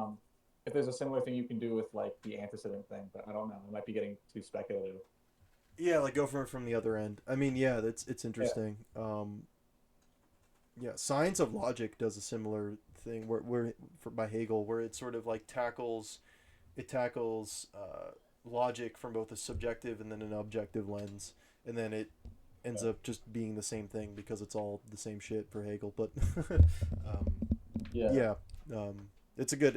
if there's a similar thing you can do with like the antecedent thing, but I don't know, I might be getting too speculative. Yeah, like go from the other end. I mean, yeah, it's interesting. Yeah, Science of Logic does a similar thing where by Hegel, where it sort of like tackles logic from both a subjective and then an objective lens, and then it ends up just being the same thing because it's all the same shit for Hegel. But it's a good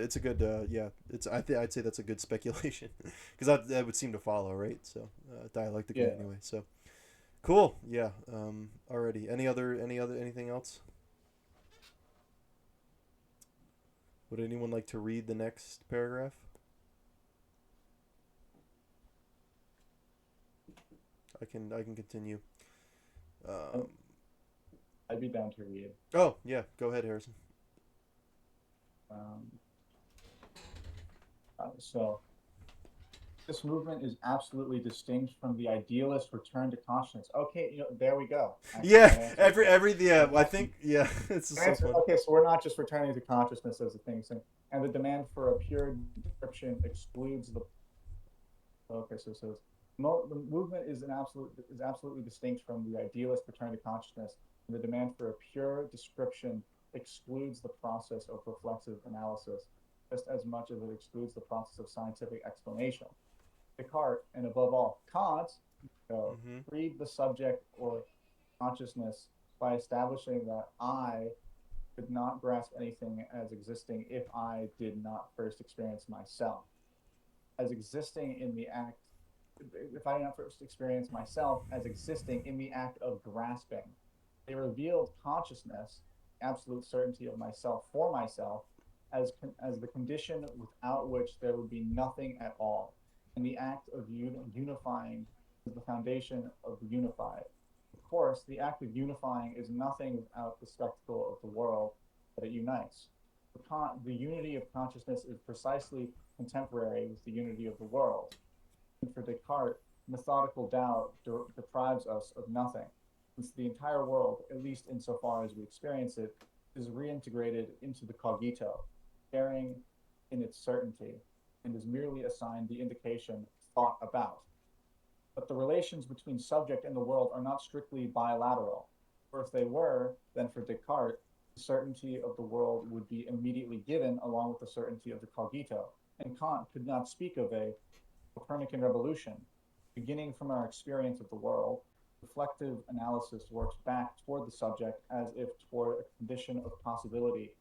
yeah. I'd say that's a good speculation because that would seem to follow, right? So dialectically anyway. So cool. Yeah. Alrighty. Anything else? Would anyone like to read the next paragraph? I can continue. I'd be down to read. Oh yeah, go ahead, Harrison. So this movement is absolutely distinct from the idealist return to consciousness. Okay, there we go. I think it's so okay. So we're not just returning to consciousness as a thing, and the demand for a pure description excludes the. Okay, so it says the movement is absolutely distinct from the idealist return to consciousness, and the demand for a pure description excludes the process of reflexive analysis just as much as it excludes the process of scientific explanation. Descartes, and above all, Kant, freed the subject or consciousness by establishing that I could not grasp anything as existing if I did not first experience myself. As existing in the act, if I did not first experience myself as existing in the act of grasping. They revealed consciousness, absolute certainty of myself for myself, as the condition without which there would be nothing at all, and the act of unifying is the foundation of the unified. Of course, the act of unifying is nothing without the spectacle of the world that it unites. The unity of consciousness is precisely contemporary with the unity of the world. And for Descartes, methodical doubt deprives us of nothing, since the entire world, at least insofar as we experience it, is reintegrated into the cogito, sharing in its certainty, and is merely assigned the indication thought about. But the relations between subject and the world are not strictly bilateral, for if they were, then for Descartes, the certainty of the world would be immediately given along with the certainty of the cogito, and Kant could not speak of a Copernican revolution. Beginning from our experience of the world, reflective analysis works back toward the subject as if toward a condition of possibility,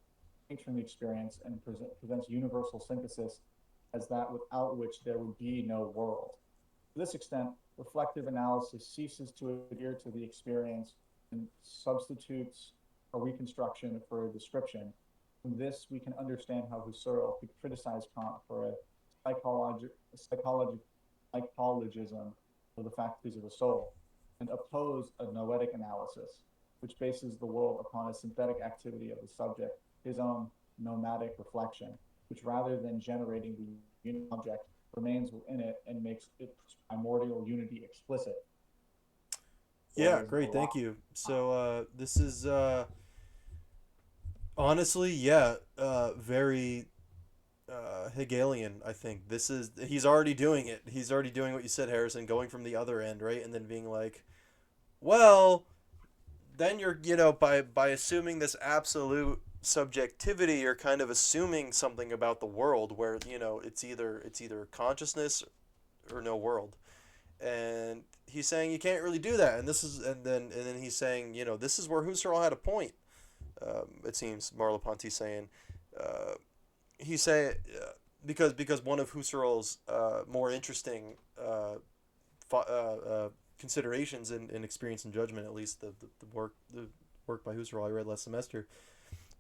from the experience, and presents universal synthesis as that without which there would be no world. To this extent, reflective analysis ceases to adhere to the experience and substitutes a reconstruction for a description. From this, we can understand how Husserl could criticize Kant for a psychologism of the faculties of the soul, and oppose a noetic analysis, which bases the world upon a synthetic activity of the subject, his own nomadic reflection, which rather than generating the object, remains within it and makes its primordial unity explicit. Yeah, great, thank you. So this is honestly, yeah, very Hegelian. I think he's already doing it. He's already doing what you said, Harrison, going from the other end, right, and then being like, well, then you're, by assuming this absolute subjectivity, you're kind of assuming something about the world where, it's either consciousness or no world. And he's saying you can't really do that, and then he's saying, this is where Husserl had a point. It seems Merleau-Ponty saying, he's saying, because one of Husserl's more interesting considerations in experience and judgment, at least the work by Husserl I read last semester,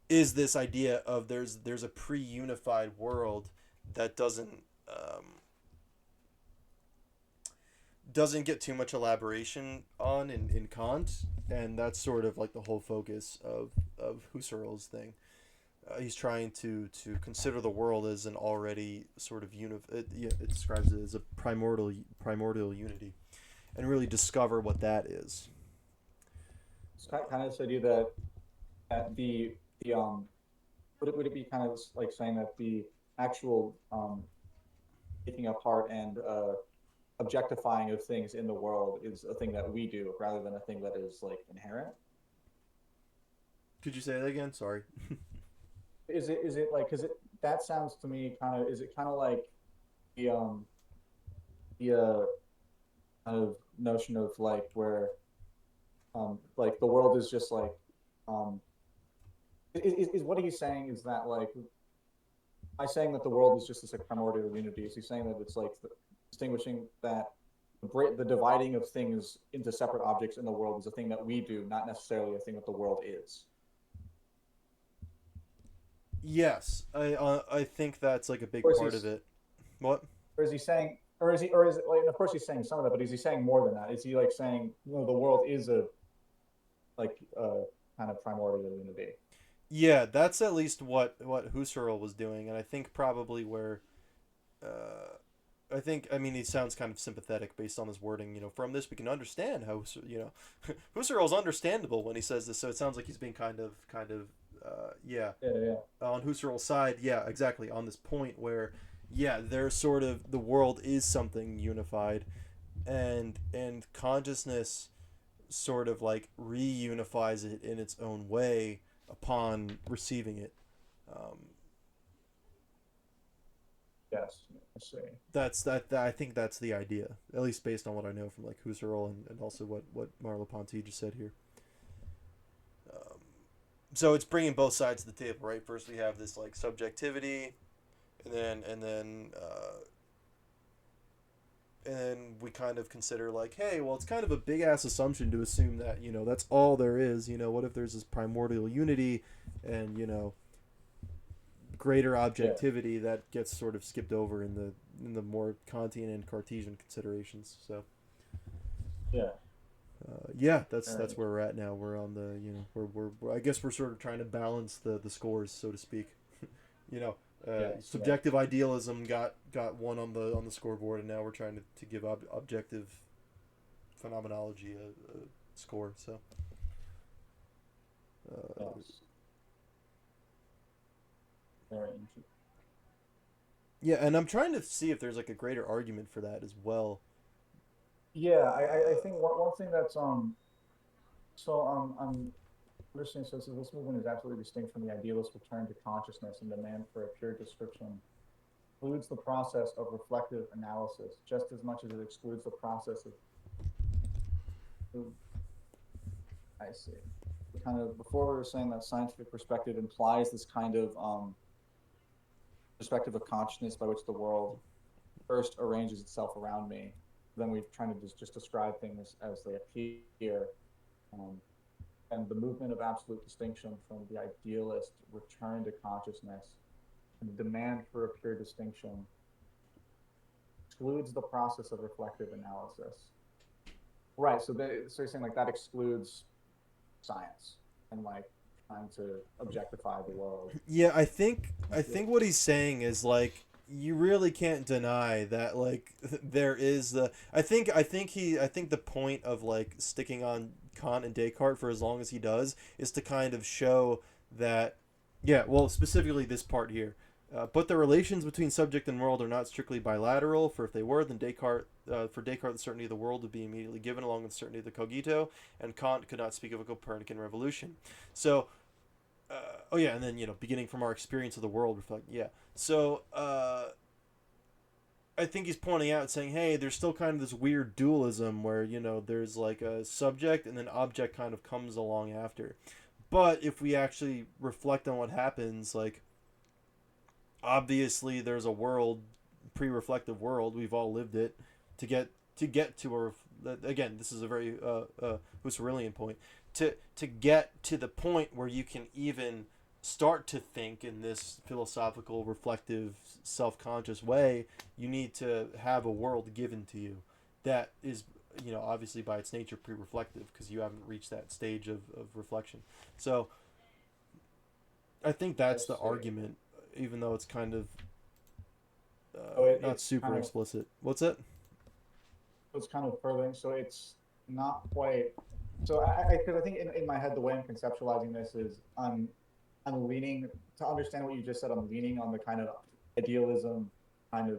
is this idea of there's a pre-unified world that doesn't get too much elaboration on in Kant, and that's sort of like the whole focus of Husserl's thing. He's trying to consider the world as an already sort of it describes it as a primordial unity, and really discover what that is. It's kind of this idea that the would it be kind of like saying that the actual taking apart and objectifying of things in the world is a thing that we do rather than a thing that is like inherent? Could you say that again? Sorry. Is it like, because that sounds to me kind of, is it kind of like the kind of notion of like where like the world is just like is what he's saying is that like by saying that the world is just this like primordial unity, is he saying that it's like distinguishing that the dividing of things into separate objects in the world is a thing that we do, not necessarily a thing that the world is? Yes, I think that's like a big part of it. What? Or is he saying, or is it like? Of course, he's saying some of that, but is he saying more than that? Is he like saying, the world is a like kind of primordial unity? Yeah, that's at least what Husserl was doing, and I think probably where, I mean, he sounds kind of sympathetic based on his wording. From this we can understand how Husserl's understandable when he says this. So it sounds like he's being kind of yeah. On Husserl's side, yeah, exactly. On this point where, yeah, there's sort of the world is something unified, and consciousness sort of like reunifies it in its own way upon receiving it. Yes, I see. I think that's the idea, at least based on what I know from like Husserl and also what Merleau-Ponty just said here. So it's bringing both sides to the table, right? First we have this like subjectivity, and then we kind of consider like, hey, well, it's kind of a big ass assumption to assume that that's all there is. What if there's this primordial unity, and greater objectivity that gets sort of skipped over in the more Kantian and Cartesian considerations. So yeah, that's where we're at now. We're on the we're I guess we're sort of trying to balance the scores, so to speak. Subjective idealism got one on the scoreboard, and now we're trying to give objective phenomenology a score. So. Very interesting. Yeah, and I'm trying to see if there's like a greater argument for that as well. Yeah, I think one thing that's I'm listening. So this movement is absolutely distinct from the idealist return to consciousness and demand for a pure description. Excludes the process of reflective analysis just as much as it excludes the process of. I see. Kind of before we were saying that scientific perspective implies this kind of perspective of consciousness by which the world first arranges itself around me. Then we're trying to just describe things as they appear. And the movement of absolute distinction from the idealist return to consciousness and the demand for a pure distinction excludes the process of reflective analysis. Right. So you're saying like that excludes science and like trying to objectify the world. Yeah, I think what he's saying is like you really can't deny that like there is the I think the point of like sticking on Kant and Descartes for as long as he does is to kind of show that specifically this part here. But the relations between subject and world are not strictly bilateral, for if they were, then Descartes, the certainty of the world would be immediately given along with the certainty of the cogito, and Kant could not speak of a Copernican revolution. So, and then, beginning from our experience of the world, reflect, So, I think he's pointing out, saying, hey, there's still kind of this weird dualism where, there's like a subject and then object kind of comes along after. But if we actually reflect on what happens, like, obviously there's a world, pre-reflective world, we've all lived it, to get to again, this is a very Husserlian point, to get to the point where you can even start to think in this philosophical, reflective, self-conscious way, you need to have a world given to you that is, obviously by its nature pre-reflective, because you haven't reached that stage of reflection. So I think that's the argument, even though it's kind of not super kind of explicit. What's that? It's kind of furthering, so it's not quite. So I think in my head the way I'm conceptualizing this is I'm leaning to understand what you just said. I'm leaning on the kind of idealism kind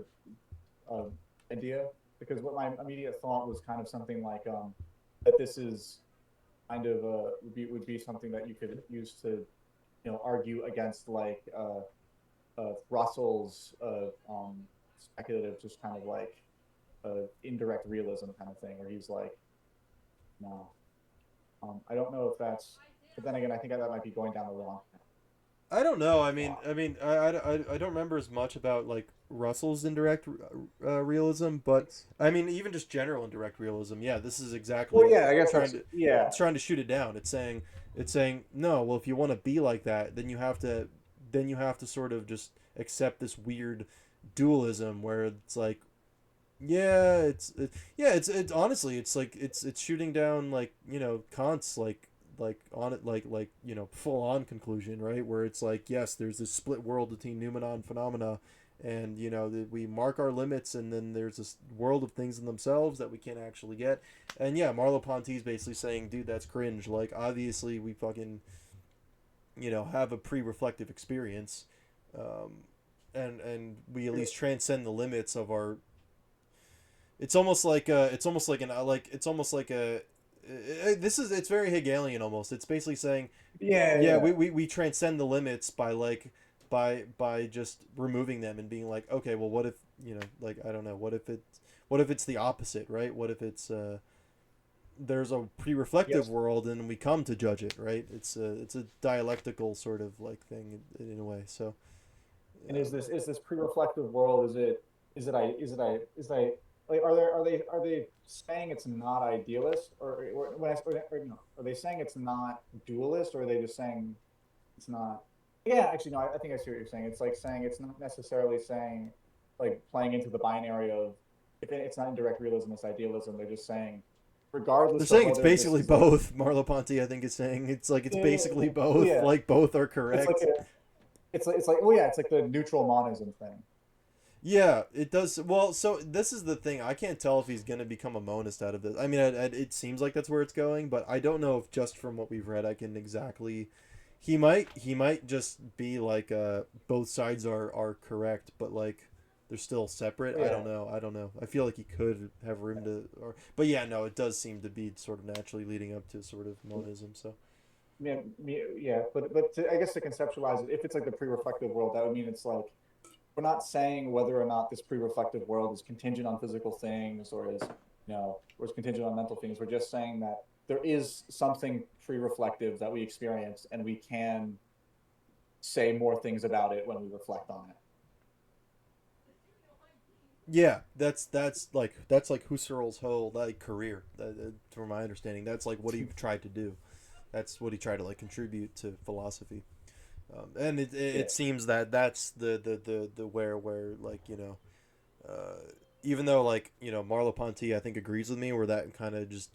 of idea, because what my immediate thought was kind of something like that this is kind of would be something that you could use to argue against like Russell's speculative, just kind of like indirect realism kind of thing, where he's like, no, I don't know if that's, but then again, I think that might be going down the wrong path. I don't know. I don't remember as much about like Russell's indirect realism, but I mean even just general indirect realism. Yeah, this is exactly. Well, yeah, I guess it's trying to shoot it down. It's saying no. Well, if you want to be like that, then you have to sort of just accept this weird dualism where it's like, it's honestly it's like it's shooting down like Kant's like on it like full on conclusion, right, where it's like, yes, there's this split world between noumenon and phenomena, and we mark our limits, and then there's this world of things in themselves that we can't actually get. And Merleau-Ponty is basically saying, dude, that's cringe. Like, obviously we fucking have a pre-reflective experience, and we at least transcend the limits of our. It's almost like it's very Hegelian almost. It's basically saying we transcend the limits by just removing them and being like, okay, well, what if I don't know, what if it's the opposite, right? What if it's there's a pre-reflective world and we come to judge it, right? It's a dialectical sort of like thing in a way. So and is this pre-reflective world, is it like, are they saying it's not idealist, or are they saying it's not dualist, or are they just saying it's not Yeah, actually, no, I think I see what you're saying. It's like saying it's not necessarily saying like playing into the binary of if it's not indirect realism, it's idealism. They're just saying, They're regardless of saying it's whether this basically is like both. yeah, Merleau-Ponty, I think, is saying it's like it's yeah, yeah, basically yeah. Well, both. yeah, Like both are it's like correct. a it's like well, yeah, it's like the neutral monism thing. Yeah, it does. Well, so this is the thing. I can't tell if he's gonna become a monist out of this. I mean, it seems like that's where it's going, but I don't know if just from what we've read, I can exactly. He might just be like both sides are correct, but like they're still separate. I Yeah, don't know. I don't know. I feel like he could have room to, or but yeah, no, it does seem to be sort of naturally leading up to sort of monism. So yeah, yeah. But I guess to conceptualize it, if it's like the pre-reflective world, that would mean it's like we're not saying whether or not this pre-reflective world is contingent on physical things or is or is contingent on mental things. We're just saying that there is something pre-reflective that we experience and we can say more things about it when we reflect on it. yeah, that's like Husserl's whole like career. From my understanding, that's like what he tried to do. That's what he tried to like contribute to philosophy. And it, it, Yeah, it seems that that's the where like even though like Merleau-Ponty I think agrees with me where that kind of just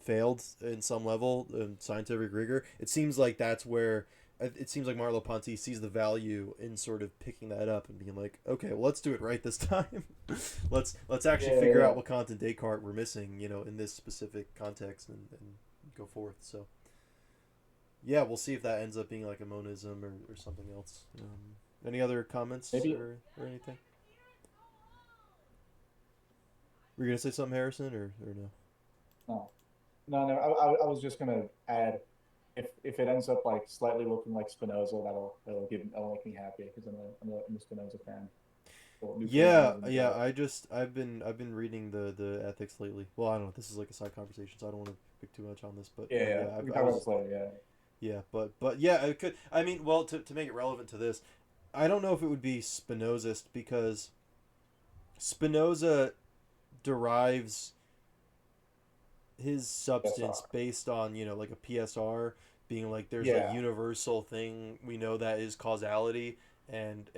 failed in some level in scientific rigor. It seems like that's where it seems like Merleau-Ponty sees the value in sort of picking that up and being like, okay, well, let's do it right this time. let's actually yeah, figure yeah. out what Kant and Descartes were missing, in this specific context and go forth. So yeah, we'll see if that ends up being like a monism or something else. Any other comments Maybe or anything? Were you gonna say something, Harrison, or no? no, no. I was just gonna add if it ends up like slightly looking like Spinoza, that'll make me happy because I'm a Spinoza fan. So Yeah, neutralism is yeah. I've been reading the ethics lately. Well, I don't know. This is like a side conversation, so I don't want to pick too much on this. But yeah, yeah. yeah, We can I talk about was this later. Yeah. yeah, but yeah, it could. I mean, well, to make it relevant to this, I don't know if it would be Spinozist because Spinoza derives his substance PSR. based on like a PSR being like there's a Yeah, universal thing we know that is causality and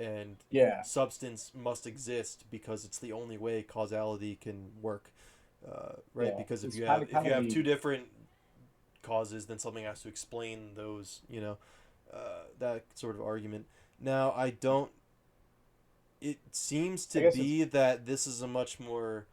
yeah, substance must exist because it's the only way causality can work, right? yeah. Because if It's you kind have of if kind you of have the two different causes then something has to explain those, that sort of argument. Now I don't it seems I to guess it's be that this is a much more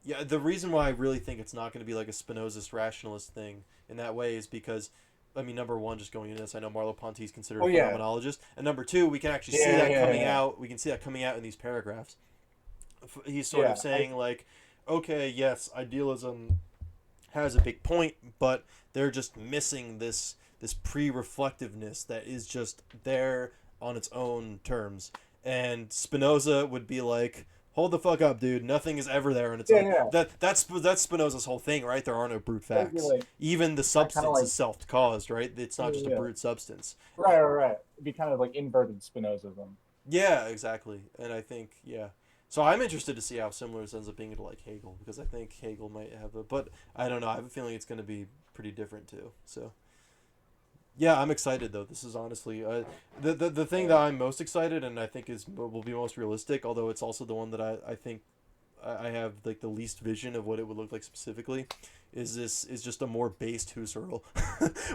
yeah, the reason why I really think it's not going to be like a Spinozist rationalist thing in that way is because, I mean, number one, just going into this, I know Merleau-Ponty is considered a oh yeah, phenomenologist, and number two, we can actually see yeah, that yeah, coming yeah, out. We can see that coming out in these paragraphs. He's sort of yeah. I saying like, okay, yes, idealism has a big point, but they're just missing this pre-reflectiveness that is just there on its own terms. And Spinoza would be like, "Hold the fuck up, dude! Nothing is ever there on its yeah, own." yeah. That's Spinoza's whole thing, right? There are no brute That would be facts. like Even the kind of substance like is self-caused, right? It's yeah, not just a yeah. brute substance. Right, right, right. It'd be kind of like inverted Spinozism. Yeah, exactly. And I think yeah. So I'm interested to see how similar this ends up being to like Hegel because I think Hegel might have a, but I don't know. I have a feeling it's going to be pretty different too. So yeah, I'm excited though. This is honestly the thing Yeah. that I'm most excited and I think is will be most realistic. Although it's also the one that I think I have like the least vision of what it would look like specifically. Is just a more based Husserl,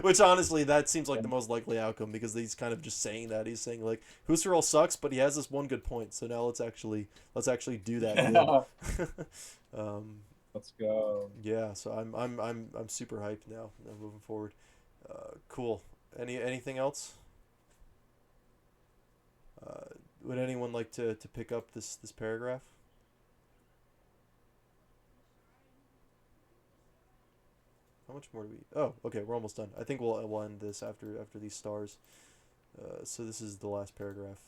which honestly that seems like the most likely outcome because he's kind of just saying that he's saying like Husserl sucks, but he has this one good point. So now let's actually do that good. Yeah. um, Let's go. yeah, so I'm super hyped now moving forward. Cool. Anything else? Uh, would anyone like to pick up this paragraph? How much more do we? Oh, okay, we're almost done. I think we'll end this after these stars. So this is the last paragraph.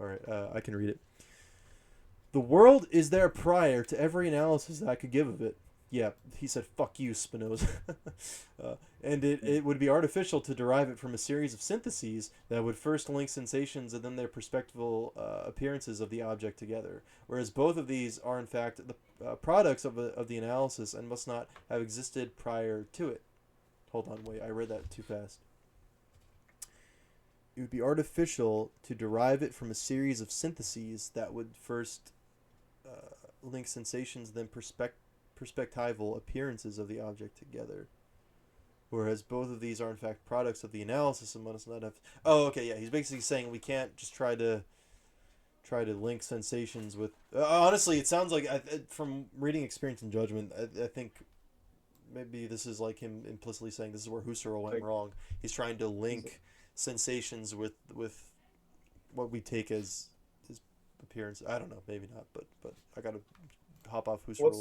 All right, I can read it. The world is there prior to every analysis that I could give of it. Yeah, he said, fuck you, Spinoza. And it would be artificial to derive it from a series of syntheses that would first link sensations and then their perspectival appearances of the object together. Whereas both of these are, in fact, the products of the analysis and must not have existed prior to it. hold on, wait, I read that too fast. It would be artificial to derive it from a series of syntheses that would first link sensations, then perspectival appearances of the object together. Whereas both of these are in fact products of the analysis and must not have. Oh, okay, yeah. He's basically saying we can't just try to link sensations with. Honestly, it sounds like from reading Experience and Judgment, I think maybe this is like him implicitly saying this is where Husserl went wrong. He's trying to link sensations with what we take as his appearance. I don't know, maybe not, but I gotta hop off Husserl's. What's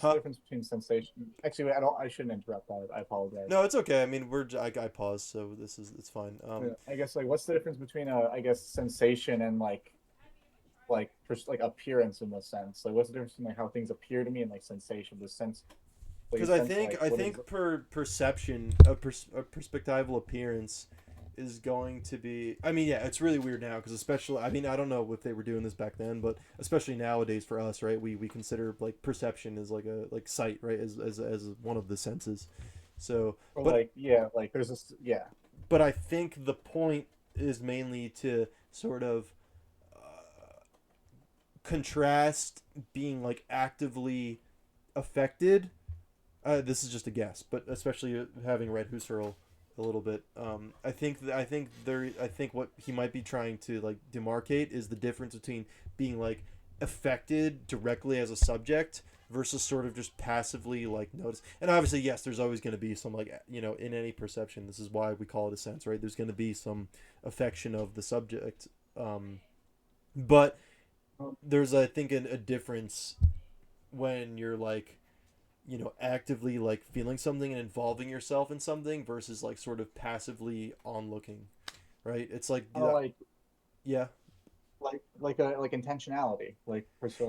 the difference between sensation? Actually, wait, I shouldn't interrupt that. I apologize. No, it's okay. I mean, I paused, so it's fine. I guess like what's the difference between I guess sensation and like appearance in the sense? Like what's the difference between like how things appear to me and like sensation, the sense? Because I think perception, a perspectival appearance is going to be. I mean, yeah, it's really weird now because especially. I mean, I don't know if they were doing this back then, but especially nowadays for us, right? We consider like perception as like a sight, right? As one of the senses. So, or but like yeah, like there's this yeah. But I think the point is mainly to sort of contrast being like actively affected. This is just a guess, but especially having read Husserl a little bit, I think what he might be trying to like demarcate is the difference between being like affected directly as a subject versus sort of just passively like notice. And obviously, yes, there's always going to be some like in any perception. This is why we call it a sense, right? There's going to be some affection of the subject, but there's I think a difference when you're like actively like feeling something and involving yourself in something versus like sort of passively onlooking, right? It's like yeah, like intentionality, like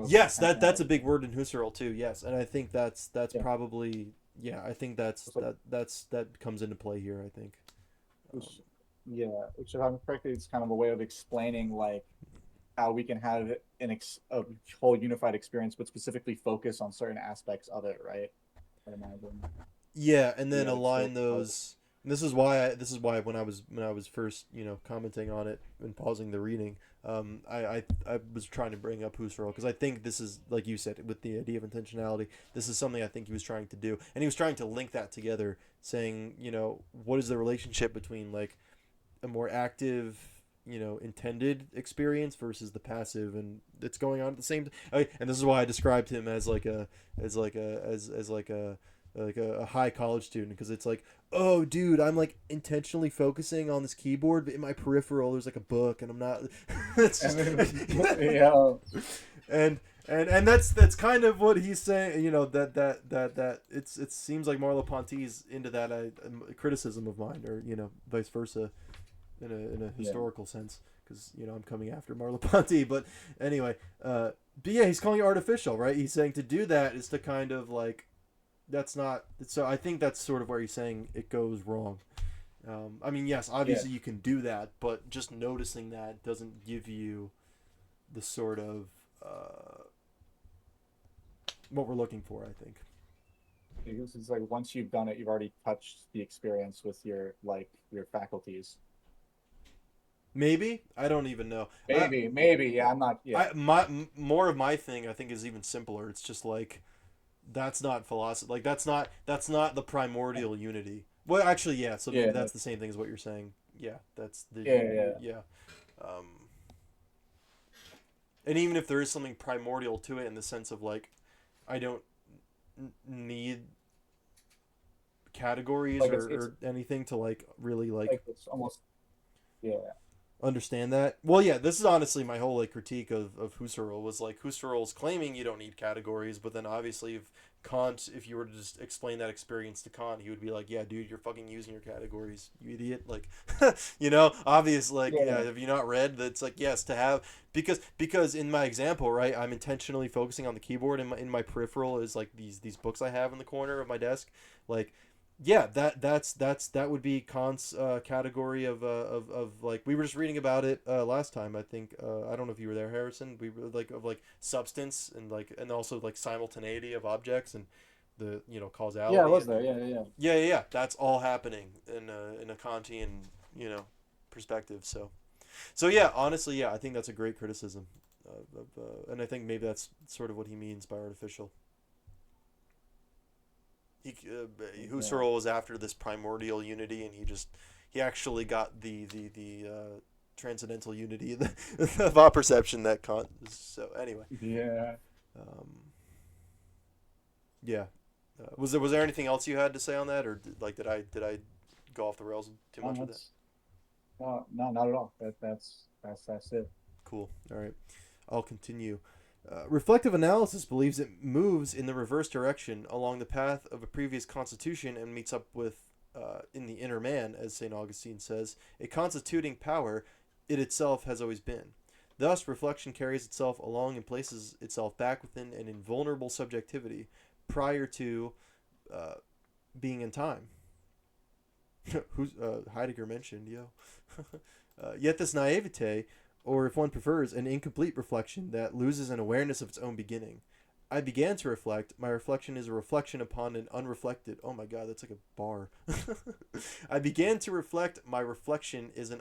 yes, that's a big word in Husserl too. Yes, and I think that's probably I think that comes into play here. I think. Which if I'm correct, it's kind of a way of explaining like how we can have a whole unified experience, but specifically focus on certain aspects of it, right? I imagine. Yeah, and then align those. And this is why when I was first commenting on it and pausing the reading, I was trying to bring up Husserl because I think this is like you said with the idea of intentionality. This is something I think he was trying to do, and he was trying to link that together, saying what is the relationship between like a more active intended experience versus the passive, and it's going on at the same time. And this is why I described him as a high college student, because it's like, oh dude, I'm like intentionally focusing on this keyboard, but in my peripheral there's like a book and I'm not it's just, and that's kind of what he's saying, that it seems like Merleau-Ponty's into that criticism of mine, or vice versa, in a historical sense, because I'm coming after Merleau-Ponty, but anyway, but yeah, he's calling it artificial, right? He's saying to do that is to kind of like, that's not, so I think that's sort of where he's saying it goes wrong. I mean, yes, obviously you can do that, but just noticing that doesn't give you the sort of what we're looking for, I think. It's like once you've done it, you've already touched the experience with your faculties. Maybe, I don't even know. Maybe, yeah. I'm not. Yeah. More of my thing, I think, is even simpler. It's just like, that's not philosophy. Like that's not the primordial unity. Well, actually, yeah. So maybe that's the same thing as what you're saying. Yeah, that's the yeah. And even if there is something primordial to it in the sense of like, I don't need categories like or anything to like really like it's almost understand that. Well, yeah, this is honestly my whole like critique of Husserl, was like Husserl's claiming you don't need categories, but then obviously if you were to just explain that experience to Kant, he would be like, yeah dude, you're fucking using your categories, you idiot. Like obviously, like have you not read that? It's like, yes, to have, because in my example, right, I'm intentionally focusing on the keyboard, and in my peripheral is like these books I have in the corner of my desk, like, yeah, that would be Kant's category of like, we were just reading about it last time, I think. I don't know if you were there, Harrison. We were like of like substance and also like simultaneity of objects, and the causality. Yeah, it was there. Yeah. That's all happening in a Kantian perspective. So yeah, honestly, yeah, I think that's a great criticism, and I think maybe that's sort of what he means by artificial. Husserl was after this primordial unity, and he actually got the transcendental unity of our perception that Kant. So anyway, Yeah. yeah. Was there anything else you had to say on that, or did I go off the rails too much with it? No, not at all. That's it. Cool. All right, I'll continue. Reflective analysis believes it moves in the reverse direction along the path of a previous constitution and meets up with, in the inner man, as St. Augustine says, a constituting power it itself has always been. Thus, reflection carries itself along and places itself back within an invulnerable subjectivity prior to being in time. Heidegger mentioned, yet this naivete, or if one prefers, an incomplete reflection that loses an awareness of its own beginning. I began to reflect. My reflection is a reflection upon an unreflected. Oh my God, that's like a bar. I began to reflect. My reflection is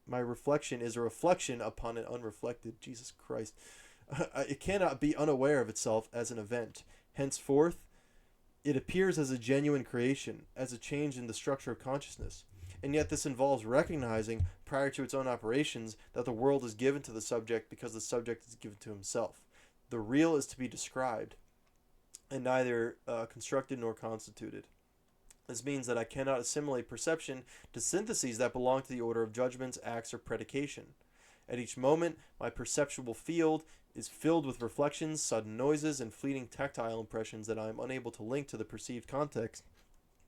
my reflection is a reflection upon an unreflected. Jesus Christ, it cannot be unaware of itself as an event. Henceforth, it appears as a genuine creation, as a change in the structure of consciousness. And yet this involves recognizing, prior to its own operations, that the world is given to the subject because the subject is given to himself. The real is to be described, and neither constructed nor constituted. This means that I cannot assimilate perception to syntheses that belong to the order of judgments, acts, or predication. At each moment, my perceptual field is filled with reflections, sudden noises, and fleeting tactile impressions that I am unable to link to the perceived context,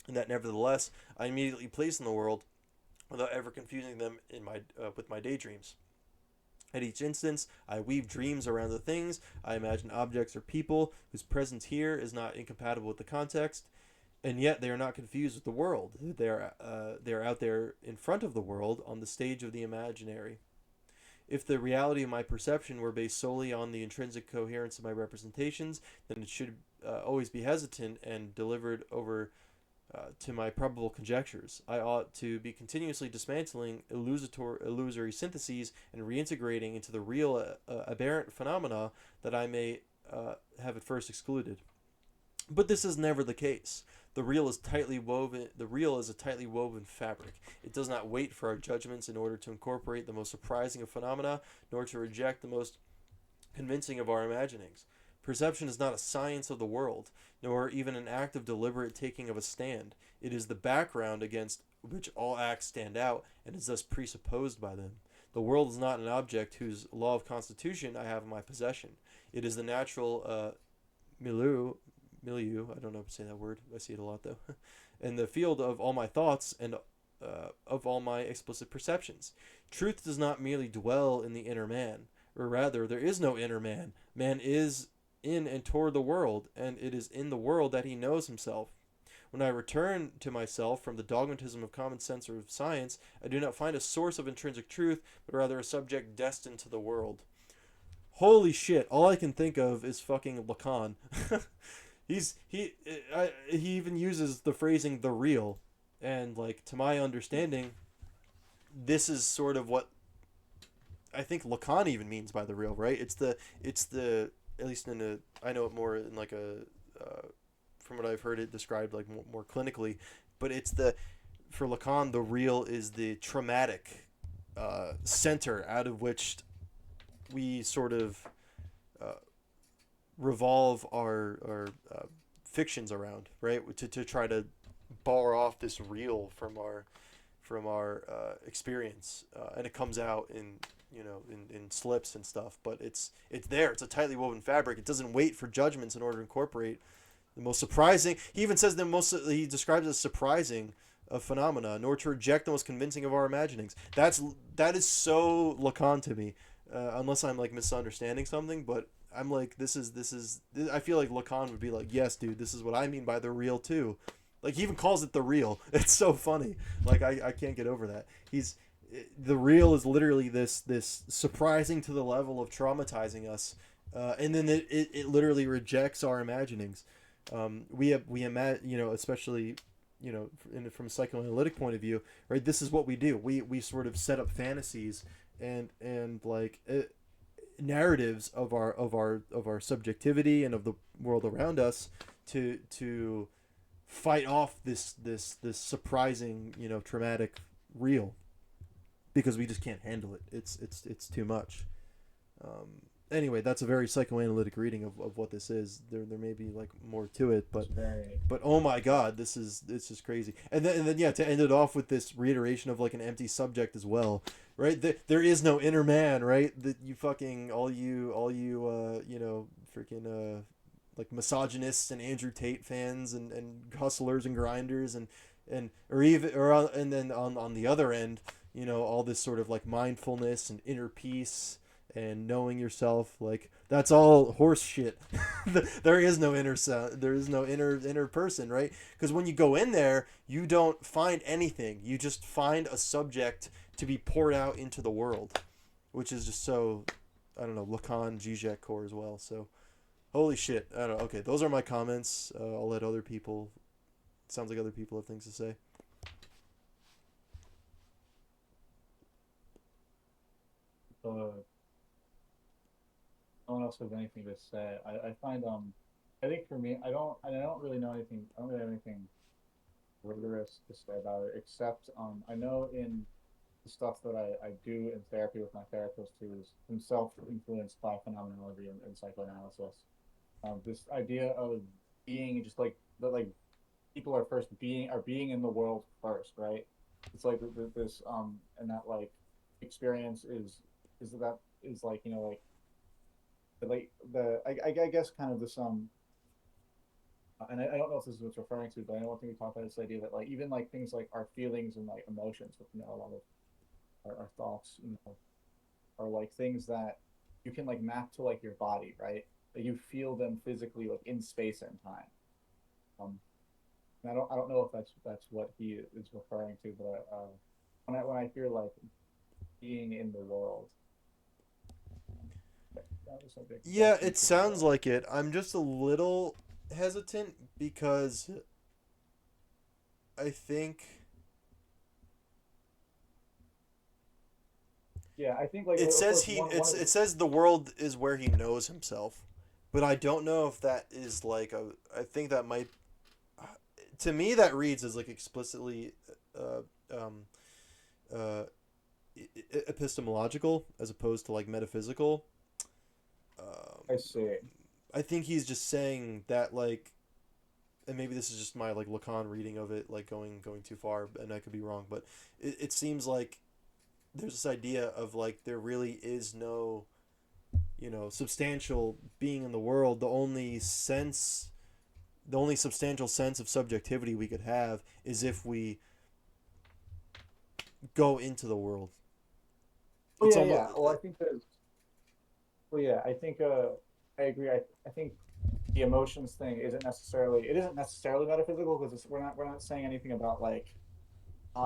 and that nevertheless I immediately place in the world without ever confusing them with my daydreams. At each instance, I weave dreams around the things. I imagine objects or people whose presence here is not incompatible with the context, and yet they are not confused with the world. They are out there in front of the world on the stage of the imaginary. If the reality of my perception were based solely on the intrinsic coherence of my representations, then it should always be hesitant and delivered over to my probable conjectures. I ought to be continuously dismantling illusory syntheses and reintegrating into the real aberrant phenomena that I may have at first excluded. But this is never the case. The real is tightly woven. The real is a tightly woven fabric. It does not wait for our judgments in order to incorporate the most surprising of phenomena, nor to reject the most convincing of our imaginings. Perception is not a science of the world, nor even an act of deliberate taking of a stand. It is the background against which all acts stand out, and is thus presupposed by them. The world is not an object whose law of constitution I have in my possession. It is the natural milieu, I don't know how to say that word, I see it a lot though, in the field of all my thoughts and of all my explicit perceptions. Truth does not merely dwell in the inner man, or rather, there is no inner man. Man is in and toward the world, and it is in the world that he knows himself. When I return to myself from the dogmatism of common sense or of science, I do not find a source of intrinsic truth, but rather a subject destined to the world. Holy shit, all I can think of is fucking Lacan. He even uses the phrasing "the real," and like, to my understanding, this is sort of what I think Lacan even means by the real, right? It's the at least I know it more in like from what I've heard it described like more clinically, but for Lacan, the real is the traumatic center out of which we sort of revolve our fictions around, right? To try to bar off this real from our experience, and it comes out in slips and stuff, but it's there. It's a tightly woven fabric. It doesn't wait for judgments in order to incorporate the most surprising. He even says he describes it as surprising of phenomena, nor to reject the most convincing of our imaginings. That is so Lacan to me, unless I'm like misunderstanding something. But I'm like, this is. I feel like Lacan would be like, yes, dude, this is what I mean by the real too. Like, he even calls it the real. It's so funny. Like, I can't get over that. The real is literally this surprising to the level of traumatizing us, and then it literally rejects our imaginings. we imagine, especially, from a psychoanalytic point of view, right? This is what we do. We sort of set up fantasies and like narratives of our subjectivity and of the world around us to fight off this surprising, traumatic real, because we just can't handle it. It's too much. Anyway, that's a very psychoanalytic reading of what this is. There may be like more to it, but oh my god, this is crazy. And then yeah, to end it off with this reiteration of like an empty subject as well, right? There is no inner man, right? That you fucking all you freaking like misogynists and Andrew Tate fans and hustlers and grinders and or even or and then on the other end, all this sort of like mindfulness and inner peace and knowing yourself, like that's all horse shit. There is no inner sound, there is no inner person, right? Because when you go in there, you don't find anything, you just find a subject to be poured out into the world, which is just so, I don't know, Lacan, Zizek core as well. So holy shit, I don't know. Okay, those are my comments. I'll let other people, sounds like other people have things to say. No one else has anything to say. I find I think for me, I don't really know anything. I don't really have anything rigorous to say about it, except I know in the stuff that I do in therapy with my therapist, who is himself influenced by phenomenology and psychoanalysis. This idea of being just like that, like people are being in the world first, right? It's like this and that like experience is that is like like I guess kind of this and I don't know if this is what it's referring to, but I know one thing we talked about, this idea that like even like things like our feelings and like emotions, with a lot of our thoughts, are like things that you can like map to like your body, right? Like you feel them physically like in space and time. And I don't know if that's what he is referring to, but when I hear like being in the world, that was something. Yeah, it sounds like it. I'm just a little hesitant because I think Yeah, I think like it says it says the world is where he knows himself, but I don't know if that is like I think that might, to me that reads as like explicitly uh, um, uh, epistemological as opposed to like metaphysical. I see. I think he's just saying that like, and maybe this is just my like Lacan reading of it, like going too far, and I could be wrong, but it seems like there's this idea of like there really is no, substantial being in the world. The only substantial sense of subjectivity we could have is if we go into the world. Oh It's yeah, almost yeah. Well, I think there's. Well, yeah, I think I agree. I think the emotions thing isn't necessarily metaphysical, because we're not saying anything about like,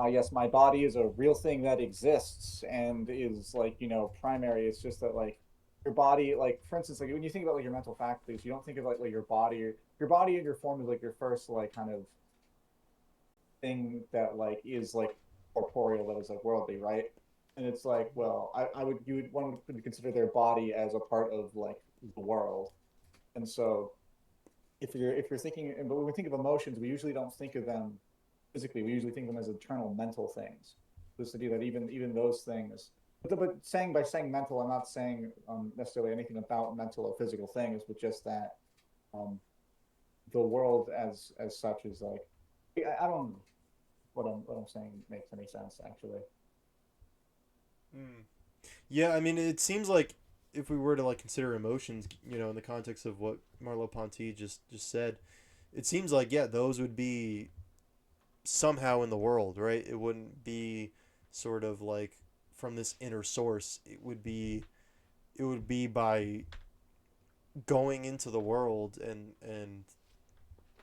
yes, my body is a real thing that exists and is like, primary. It's just that like your body, like for instance, like when you think about like your mental faculties, you don't think of like your body and your form is like your first like kind of thing that like is like corporeal, that is like worldly, right? And it's like, well, I would you would one would consider their body as a part of like the world. And so if you're thinking, but when we think of emotions, we usually don't think of them physically. We usually think of them as internal mental things. This idea that even those things, but saying by saying mental, I'm not saying necessarily anything about mental or physical things, but just that um, the world as such is like, I don't know what I'm saying makes any sense actually. Yeah, I mean, it seems like if we were to like consider emotions, in the context of what Merleau-Ponty just said, it seems like yeah, those would be somehow in the world, right? It wouldn't be sort of like from this inner source. It would be by going into the world and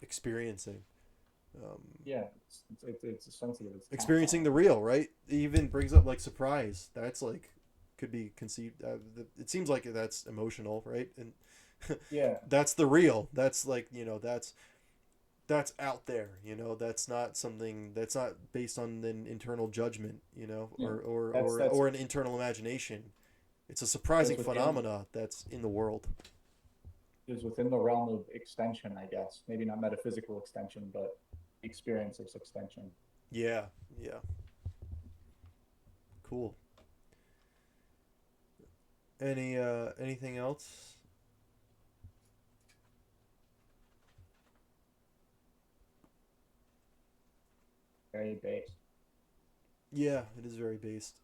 experiencing. Yeah, it's essentially it's Experiencing the tactile. real, right? It even brings up like surprise. That's like could be conceived. It seems like that's emotional, right? And Yeah, that's the real. That's like that's that's out there, you know. That's not something that's not based on an internal judgment, you know, or an internal imagination. It's a surprising That's within phenomena that's in the world. is within the realm of extension, I guess. Maybe not metaphysical extension, but experience of extension. Yeah, yeah. Cool. Anything else? Very base. Yeah, it is very based.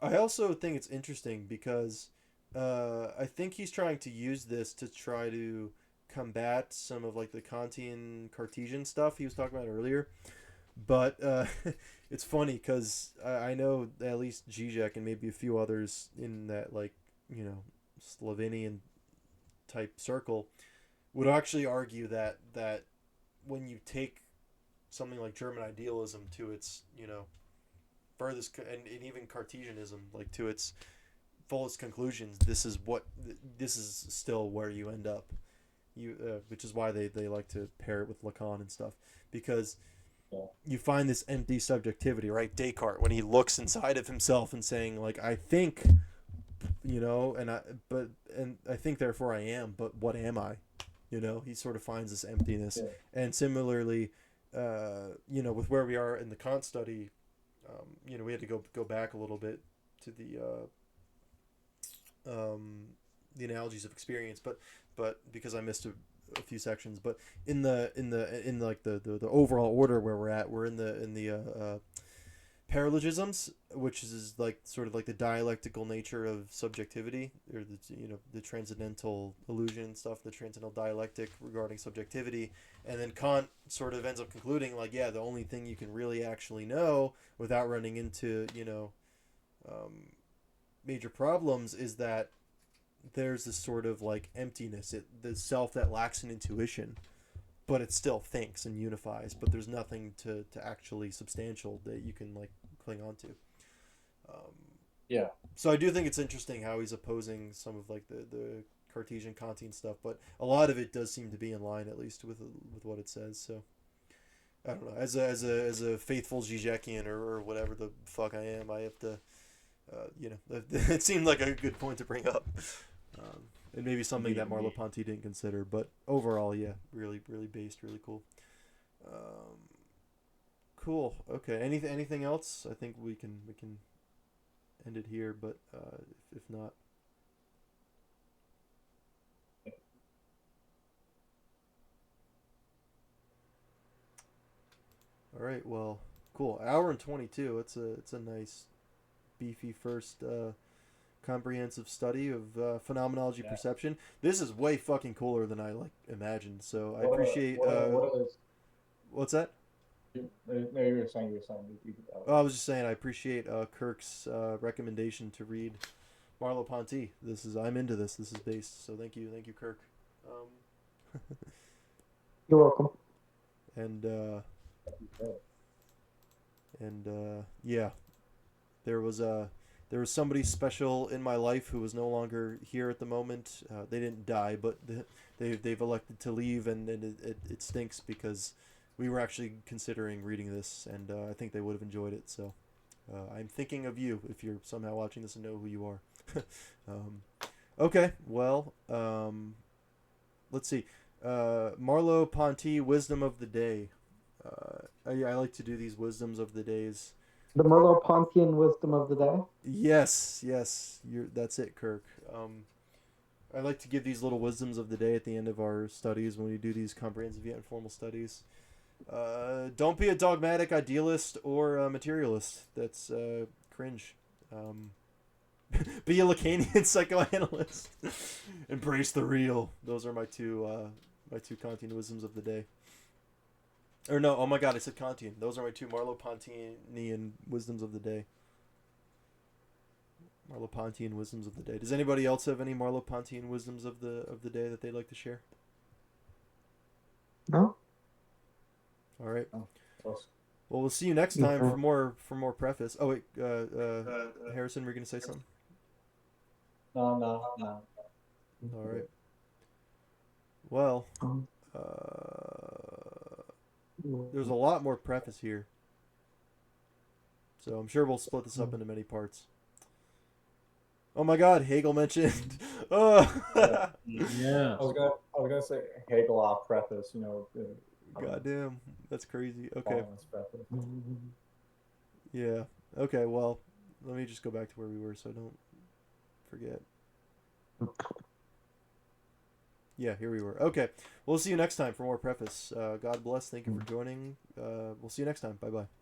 I also think it's interesting because I think he's trying to use this to try to combat some of like the Kantian Cartesian stuff he was talking about earlier. But it's funny because I know at least Zizek and maybe a few others in that like you know Slovenian type circle would actually argue that when you take something like German idealism to its furthest and even Cartesianism like to its fullest conclusions, this is still where you end up. Which is why they like to pair it with Lacan and stuff because you find this empty subjectivity, right? Descartes, when he looks inside of himself and saying like I think, and I think therefore I am, but what am I? He sort of finds this emptiness. Yeah. And similarly, with where we are in the Kant study, we had to go back a little bit to the analogies of experience, but because I missed a few sections, but in like the overall order where we're in the paralogisms, which is like sort of like the dialectical nature of subjectivity, or the transcendental illusion stuff, the transcendental dialectic regarding subjectivity, and then Kant sort of ends up concluding like, yeah, the only thing you can really actually know without running into major problems is that there's this sort of like emptiness, the self that lacks an intuition, but it still thinks and unifies, but there's nothing to actually substantial that you can like cling on to. Yeah. So I do think it's interesting how he's opposing some of like the Cartesian Kantian stuff, but a lot of it does seem to be in line at least with what it says. So I don't know, as a faithful Zizekian or whatever the fuck I am, I have to it seemed like a good point to bring up. And maybe something that Merleau-Ponty didn't consider, but overall, yeah, really, really based, really cool. Cool. Okay. Anything else? I think we can end it here, but if not, all right. Well, cool. Hour and 22. It's a nice, beefy first. Comprehensive study of phenomenology perception. This is way fucking cooler than I like imagined. So I appreciate. What's that? No, you were saying. I was just saying I appreciate Kirk's recommendation to read Merleau-Ponty. I'm into this. This is based. So thank you, Kirk. You're welcome. Yeah, there was somebody special in my life who was no longer here at the moment. They didn't die, but they've elected to leave, and it stinks because we were actually considering reading this, and I think they would have enjoyed it. So I'm thinking of you if you're somehow watching this and know who you are. Okay, well, let's see. Merleau-Ponty Wisdom of the Day. I like to do these wisdoms of the days. The Merleau-Pontian wisdom of the day. Yes, that's it, Kirk. I like to give these little wisdoms of the day at the end of our studies when we do these comprehensive yet informal studies. Don't be a dogmatic idealist or a materialist. That's cringe. Be a Lacanian psychoanalyst. Embrace the real. Those are my two Kantian wisdoms of the day. Or no, oh my god, I said Kantian. Those are my two Merleau-Pontian wisdoms of the day. Merleau-Pontian wisdoms of the day. Does anybody else have any Merleau-Pontian wisdoms of the day that they'd like to share? No. All right. Oh, well, we'll see you next time for more preface. Oh wait, Harrison, we're gonna say something. No. All right. Well. There's a lot more preface here. So I'm sure we'll split this up into many parts. Oh my God, Hegel mentioned. Oh. Yeah. I was gonna say Hegel off preface. You know. Goddamn, that's crazy. Okay. Preface. Yeah. Okay. Well, let me just go back to where we were so I don't forget. Yeah, here we were. Okay. We'll see you next time for more preface. God bless. Thank you for joining. We'll see you next time. Bye bye.